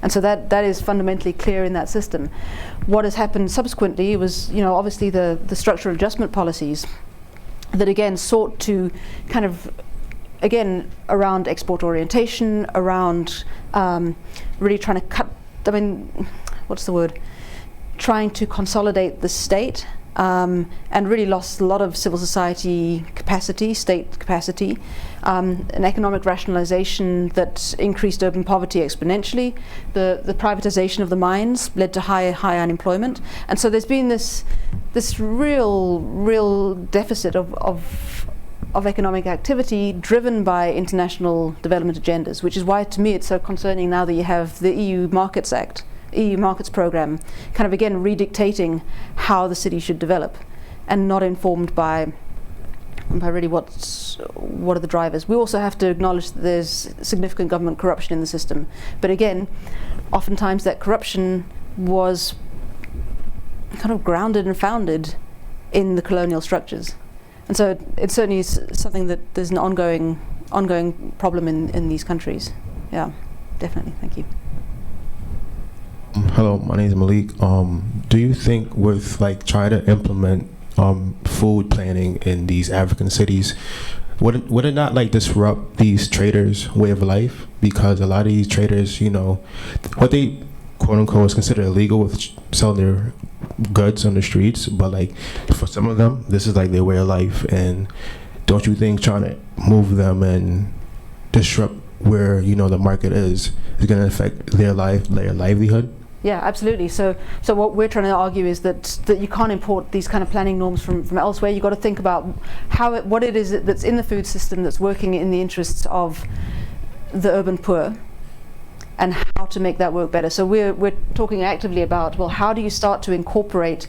And so that is fundamentally clear in that system. What has happened subsequently was, obviously the structural adjustment policies that again sought to kind of, again, around export orientation, around really trying to cut, trying to consolidate the state, and really lost a lot of civil society capacity, state capacity, an economic rationalization that increased urban poverty exponentially. The privatization of the mines led to high unemployment, and so there's been this real deficit of economic activity driven by international development agendas, which is why to me it's so concerning now that you have the EU Markets Act, EU Markets Programme, kind of again redictating how the city should develop, and not informed by really what are the drivers. We also have to acknowledge that there's significant government corruption in the system, but again, oftentimes that corruption was kind of grounded and founded in the colonial structures, and so it certainly is something that there's an ongoing problem in these countries. Yeah, definitely. Thank you. Hello, my name is Malik. Do you think with trying to implement food planning in these African cities, would it not disrupt these traders' way of life? Because a lot of these traders, what they quote unquote is considered illegal with selling their goods on the streets, but for some of them, this is their way of life. And don't you think trying to move them and disrupt where the market is going to affect their livelihood? Yeah, absolutely. So what we're trying to argue is that you can't import these kind of planning norms from elsewhere. You've got to think about what it is that's in the food system that's working in the interests of the urban poor, and how to make that work better. So we're talking actively about, well, how do you start to incorporate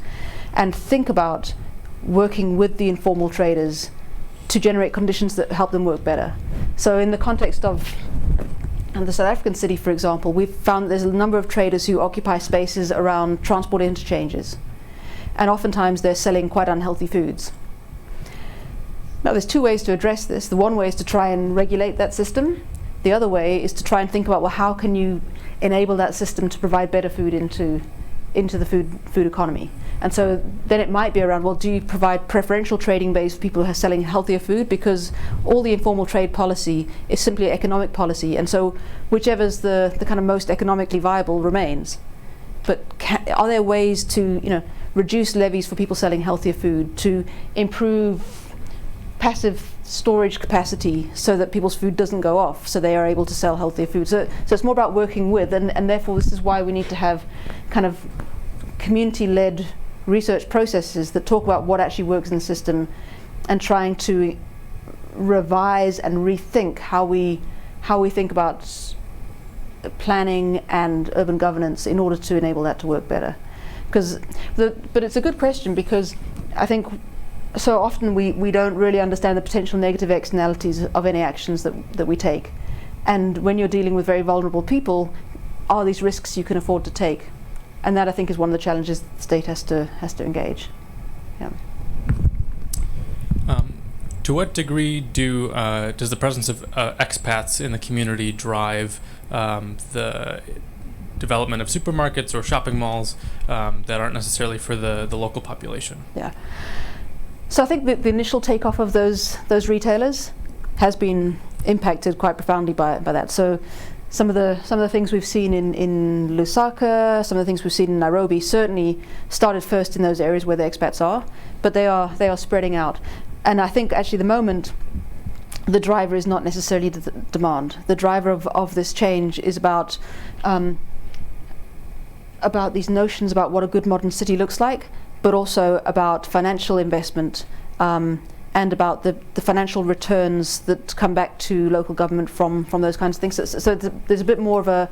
and think about working with the informal traders to generate conditions that help them work better. So in the context of the South African city, for example, we've found there's a number of traders who occupy spaces around transport interchanges, and oftentimes they're selling quite unhealthy foods. Now there's two ways to address this. The one way is to try and regulate that system. The other way is to try and think about, well, how can you enable that system to provide better food into the food economy? And so then it might be around, well, do you provide preferential trading base for people who are selling healthier food? Because all the informal trade policy is simply economic policy, and so whichever's the kind of most economically viable remains. But are there ways to reduce levies for people selling healthier food, to improve passive storage capacity so that people's food doesn't go off, so they are able to sell healthier food? So it's more about working with, and therefore this is why we need to have kind of community-led research processes that talk about what actually works in the system, and trying to revise and rethink how we think about planning and urban governance in order to enable that to work better. But it's a good question, because I think so often we don't really understand the potential negative externalities of any actions that we take. And when you're dealing with very vulnerable people, are these risks you can afford to take? And that, I think, is one of the challenges the state has to engage. Yeah. To what degree does the presence of expats in the community drive the development of supermarkets or shopping malls that aren't necessarily for the local population? Yeah. So I think that the initial takeoff of those retailers has been impacted quite profoundly by that. So some of the things we've seen in Lusaka, some of the things we've seen in Nairobi certainly started first in those areas where the expats are, but they are spreading out. And I think actually the moment the driver is not necessarily the demand. The driver of this change is about these notions about what a good modern city looks like, but also about financial investment and about the financial returns that come back to local government from those kinds of things. So there's a bit more of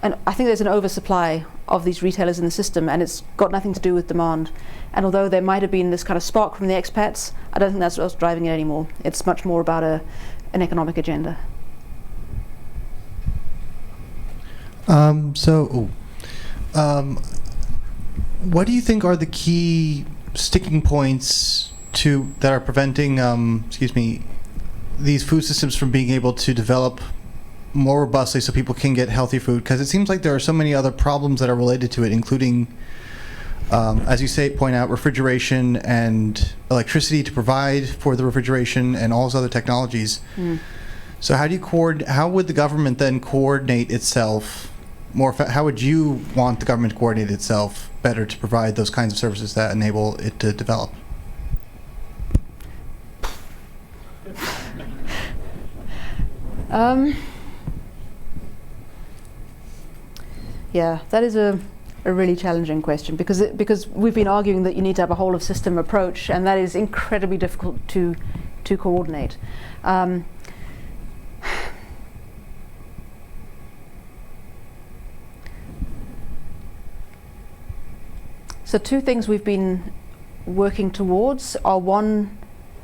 and I think there's an oversupply of these retailers in the system, and it's got nothing to do with demand. And although there might have been this kind of spark from the expats, I don't think that's what's driving it anymore. It's much more about an economic agenda. What do you think are the key sticking points that are preventing these food systems from being able to develop more robustly so people can get healthy food? Because it seems like there are so many other problems that are related to it, including as you point out, refrigeration and electricity to provide for the refrigeration and all those other technologies. So how would the government then coordinate itself more? How would you want the government to coordinate itself better to provide those kinds of services that enable it to develop? Yeah, that is a really challenging question, because we've been arguing that you need to have a whole of system approach, and that is incredibly difficult to coordinate. So two things we've been working towards are, one,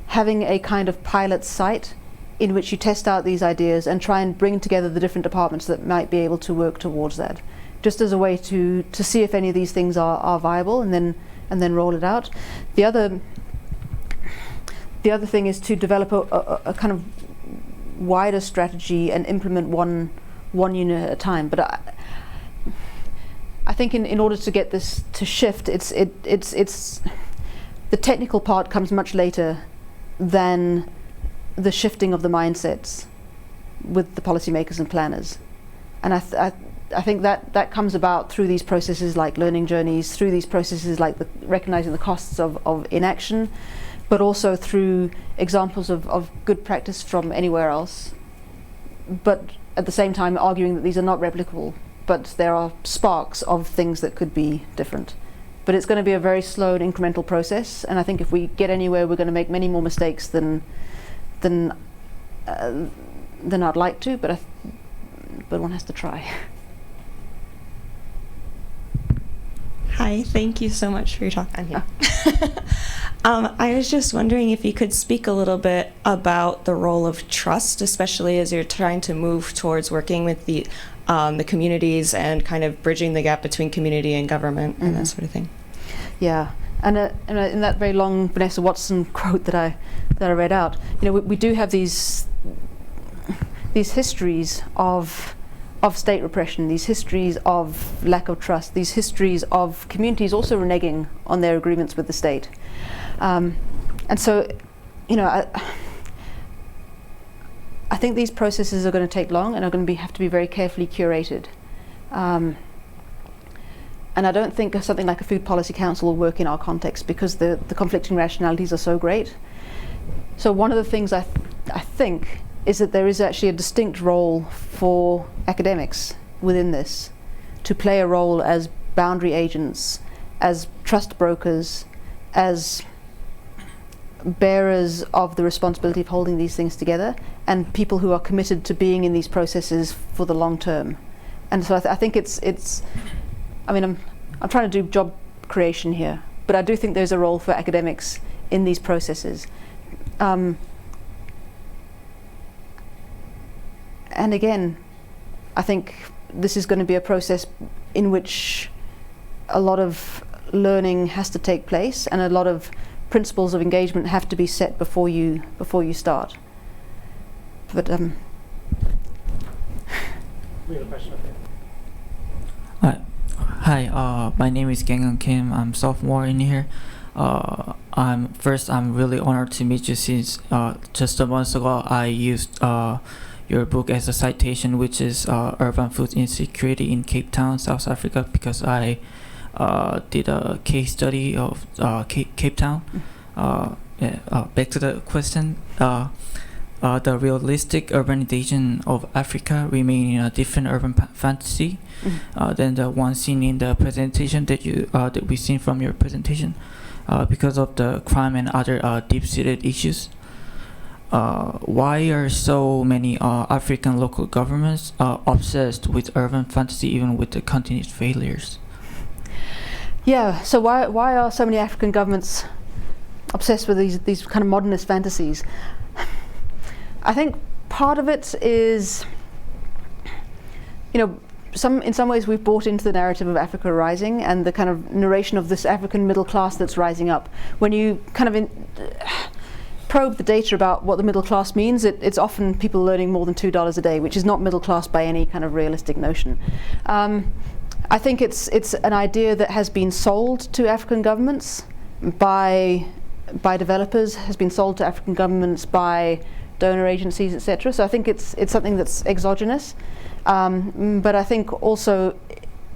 having a kind of pilot site in which you test out these ideas and try and bring together the different departments that might be able to work towards that, just as a way to see if any of these things are viable, and then roll it out. The other thing is to develop a kind of wider strategy and implement one unit at a time. But I think in order to get this to shift, it's the technical part comes much later than the shifting of the mindsets with the policymakers and planners. And I think that comes about through these processes like learning journeys, through these processes like recognizing the costs of inaction, but also through examples of good practice from anywhere else, but at the same time arguing that these are not replicable, but there are sparks of things that could be different. But it's going to be a very slow and incremental process, and I think if we get anywhere, we're going to make many more mistakes than I'd like to, but one has to try. Hi, thank you so much for your talk. I'm here. I was just wondering if you could speak a little bit about the role of trust, especially as you're trying to move towards working with the communities and kind of bridging the gap between community and government and that sort of thing. Yeah, and in that very long Vanessa Watson quote that I read out, we do have these histories of state repression, these histories of lack of trust, these histories of communities also reneging on their agreements with the state, and so I think these processes are going to take long and are going to have to be very carefully curated. And I don't think something like a Food Policy Council will work in our context because the conflicting rationalities are so great. So one of the things I think is that there is actually a distinct role for academics within this to play a role as boundary agents as trust brokers, as bearers of the responsibility of holding these things together, and people who are committed to being in these processes for the long term. And so I think it's I mean, I'm trying to do job creation here, but I do think there's a role for academics in these processes. And again, I think this is going to be a process in which a lot of learning has to take place, and a lot of principles of engagement have to be set before you start. But we have a question up there. Hi, my name is Gangan Kim. I'm sophomore in here. I'm really honored to meet you, since just a month ago I used your book as a citation, which is Urban Food Insecurity in Cape Town, South Africa, because I did a case study of Cape Town. Back to the question. The realistic urbanization of Africa remaining a different urban fantasy than the one seen in the presentation that we've seen from your presentation, because of the crime and other deep-seated issues. Why are so many African local governments obsessed with urban fantasy, even with the continued failures? yeah, so why are so many African governments obsessed with these kind of modernist fantasies? I think part of it is, you know, in some ways we've bought into the narrative of Africa rising and the kind of narration of this African middle class that's rising up. When you kind of probe the data about what the middle class means, it's often people earning more than $2 a day, which is not middle class by any kind of realistic notion. I think it's an idea that has been sold to African governments by developers, has been sold to African governments by donor agencies, etc. So I think it's something that's exogenous, but I think also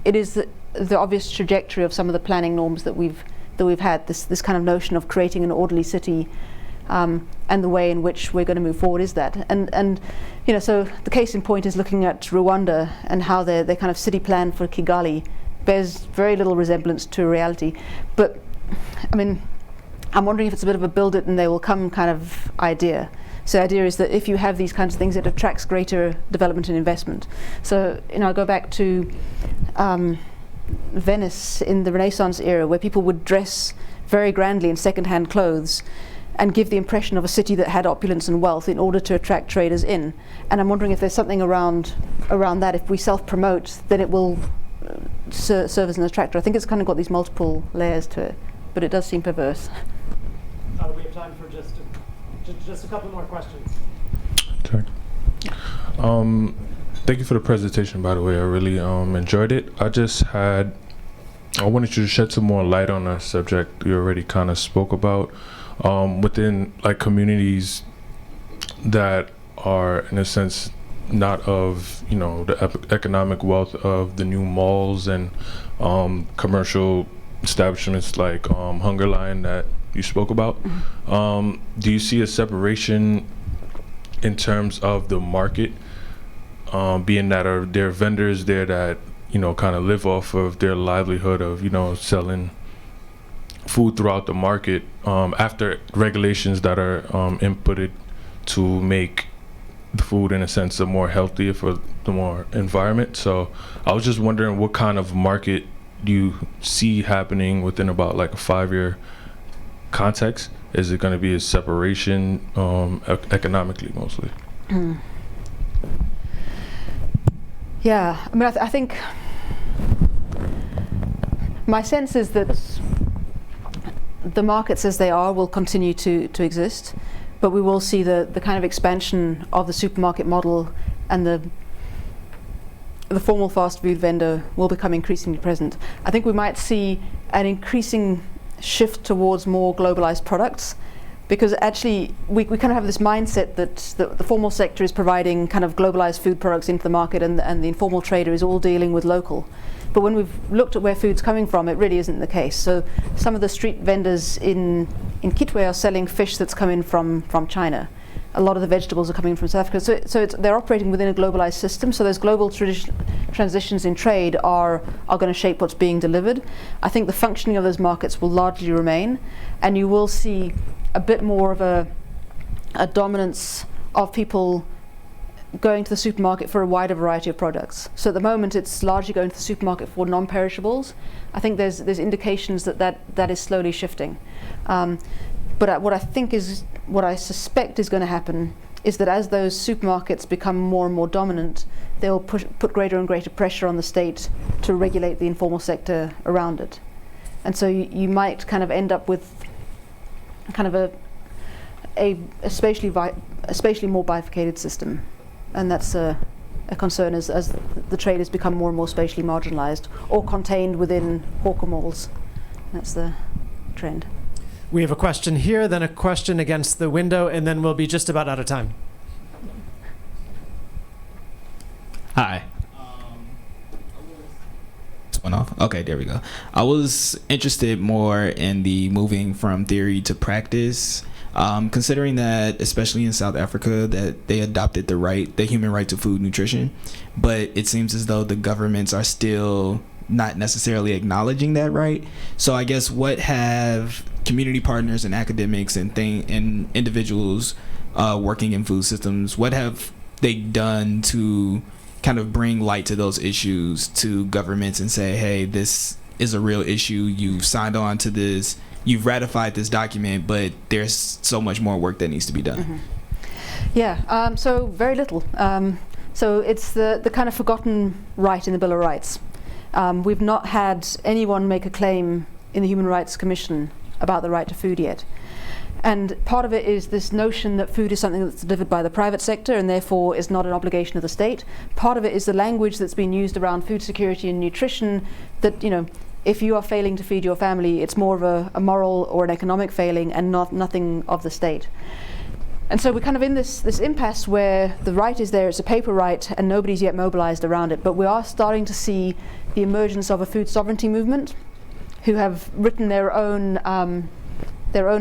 it is the obvious trajectory of some of the planning norms that we've had. This kind of notion of creating an orderly city, and the way in which we're going to move forward is that. And you know, so the case in point is looking at Rwanda and how their kind of city plan for Kigali bears very little resemblance to reality. But I mean, I'm wondering if it's a bit of a build it and they will come kind of idea. So the idea is that if you have these kinds of things, it attracts greater development and investment. So, you know, I go back to Venice in the Renaissance era, where people would dress very grandly in second-hand clothes and give the impression of a city that had opulence and wealth in order to attract traders in. And I'm wondering if there's something around that. If we self-promote, then it will serve as an attractor. I think it's kind of got these multiple layers to it, but it does seem perverse. We have time for just a couple more questions. Sure. Thank you for the presentation, by the way. I really enjoyed it. I wanted you to shed some more light on a subject you already kind of spoke about, within like communities that are, in a sense, not of, you know, the economic wealth of the new malls and commercial establishments like Hunger Line that you spoke about. Do you see a separation in terms of the market, being that there are vendors there that, you know, kind of live off of their livelihood of, you know, selling food throughout the market, after regulations that are inputted to make the food, in a sense, more healthier for the more environment? So I was just wondering what kind of market do you see happening within about like a 5-year context? Is it going to be a separation economically mostly? Yeah, I mean, I think my sense is that the markets as they are will continue to exist, but we will see the kind of expansion of the supermarket model, and the formal fast food vendor will become increasingly present. I think we might see an increasing shift towards more globalized products, because actually we kind of have this mindset that the formal sector is providing kind of globalized food products into the market, and the informal trader is all dealing with local. But when we've looked at where food's coming from, it really isn't the case. So some of the street vendors in Kitwe are selling fish that's coming from China. A lot of the vegetables are coming from South Africa. So they're operating within a globalized system. So those global transitions in trade are going to shape what's being delivered. I think the functioning of those markets will largely remain, and you will see a bit more of a dominance of people going to the supermarket for a wider variety of products. So at the moment it's largely going to the supermarket for non-perishables. I think there's indications that is slowly shifting. But what I suspect is going to happen is that as those supermarkets become more and more dominant, they'll put greater and greater pressure on the state to regulate the informal sector around it. And so you might kind of end up with kind of a spatially more bifurcated system. And that's a concern as the trade has become more and more spatially marginalized or contained within hawker malls. That's the trend. We have a question here, then a question against the window, and then we'll be just about out of time. Hi. Went off. Okay, there we go. I was interested more in the moving from theory to practice, considering that, especially in South Africa, that they adopted the human right to food nutrition, but it seems as though the governments are still not necessarily acknowledging that right. So I guess what have community partners and academics and individuals working in food systems, what have they done to kind of bring light to those issues to governments and say, hey, this is a real issue, you've signed on to this, you've ratified this document, but there's so much more work that needs to be done? Mm-hmm. Yeah, so very little. So it's the kind of forgotten right in the Bill of Rights. We've not had anyone make a claim in the Human Rights Commission about the right to food yet. And part of it is this notion that food is something that's delivered by the private sector and therefore is not an obligation of the state. Part of it is the language that's been used around food security and nutrition, that, you know, if you are failing to feed your family, it's more of a moral or an economic failing and nothing of the state. And so we're kind of in this impasse where the right is there, it's a paper right, and nobody's yet mobilized around it. But we are starting to see the emergence of a food sovereignty movement, who have written their own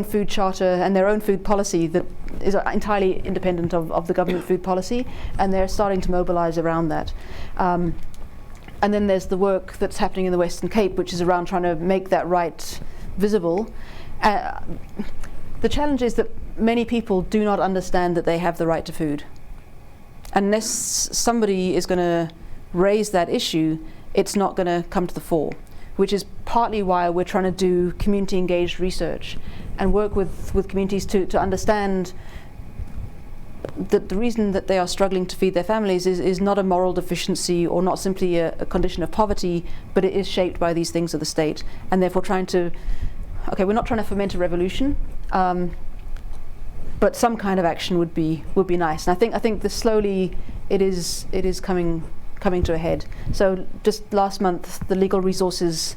food charter and their own food policy that is entirely independent of the government food policy, and they're starting to mobilize around that. And then there's the work that's happening in the Western Cape, which is around trying to make that right visible. The challenge is that many people do not understand that they have the right to food. Unless somebody is going to raise that issue, it's not going to come to the fore, which is partly why we're trying to do community engaged research and work with communities to understand that the reason that they are struggling to feed their families is not a moral deficiency or not simply a condition of poverty, but it is shaped by these things of the state, and therefore we're not trying to foment a revolution, but some kind of action would be nice. And I think this slowly it is coming to a head. So just last month, the Legal Resources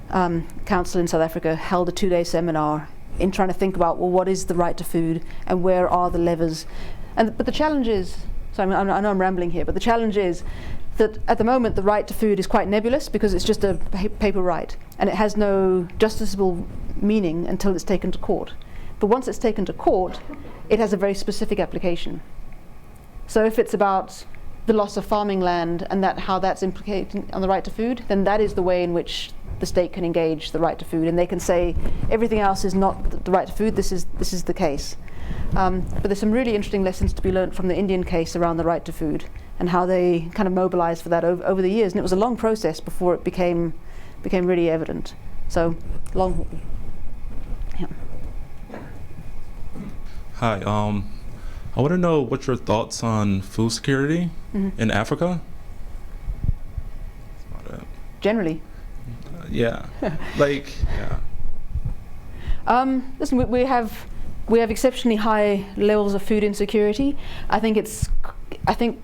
Council in South Africa held a 2-day seminar in trying to think about, well, what is the right to food and where are the levers? But the challenge is, I know I'm rambling here, but the challenge is that at the moment the right to food is quite nebulous because it's just a paper right, and it has no justiciable meaning until it's taken to court. But once it's taken to court, it has a very specific application. So if it's about the loss of farming land and how that's implicated on the right to food, then that is the way in which the state can engage the right to food, and they can say everything else is not the right to food. This is the case. But there's some really interesting lessons to be learned from the Indian case around the right to food and how they kind of mobilized for that over the years, and it was a long process before it became really evident. So long. Yeah. Hi. I want to know what your thoughts on food security in Africa. Generally. Yeah. Listen, we have exceptionally high levels of food insecurity. I think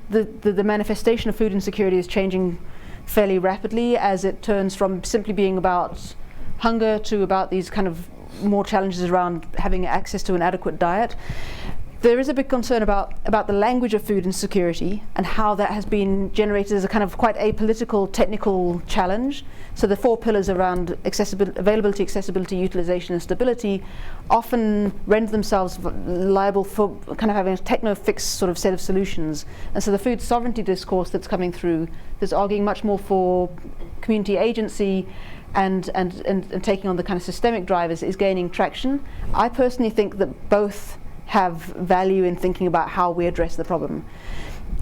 the manifestation of food insecurity is changing fairly rapidly as it turns from simply being about hunger to about these kind of more challenges around having access to an adequate diet. there is a big concern about the language of food insecurity and how that has been generated as a kind of quite apolitical technical challenge. So the 4 pillars around availability, accessibility, utilization, and stability often render themselves liable for kind of having a techno-fixed sort of set of solutions. And so the food sovereignty discourse that's coming through is arguing much more for community agency and taking on the kind of systemic drivers is gaining traction. I personally think that both have value in thinking about how we address the problem.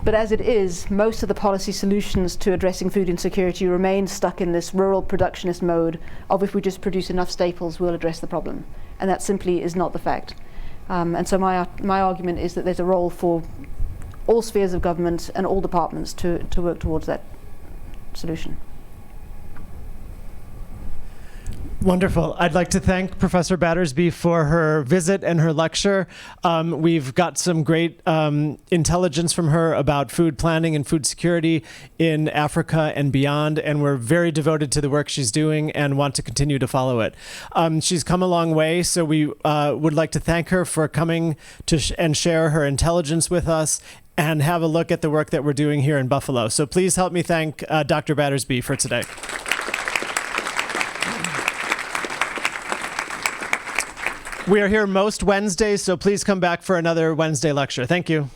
But as it is, most of the policy solutions to addressing food insecurity remain stuck in this rural productionist mode of if we just produce enough staples, we'll address the problem. And that simply is not the fact. And so my argument is that there's a role for all spheres of government and all departments to work towards that solution. Wonderful. I'd like to thank Professor Battersby for her visit and her lecture. We've got some great intelligence from her about food planning and food security in Africa and beyond, and we're very devoted to the work she's doing and want to continue to follow it. She's come a long way, so we would like to thank her for coming to and share her intelligence with us and have a look at the work that we're doing here in Buffalo. So please help me thank Dr. Battersby for today. We are here most Wednesdays, so please come back for another Wednesday lecture. Thank you.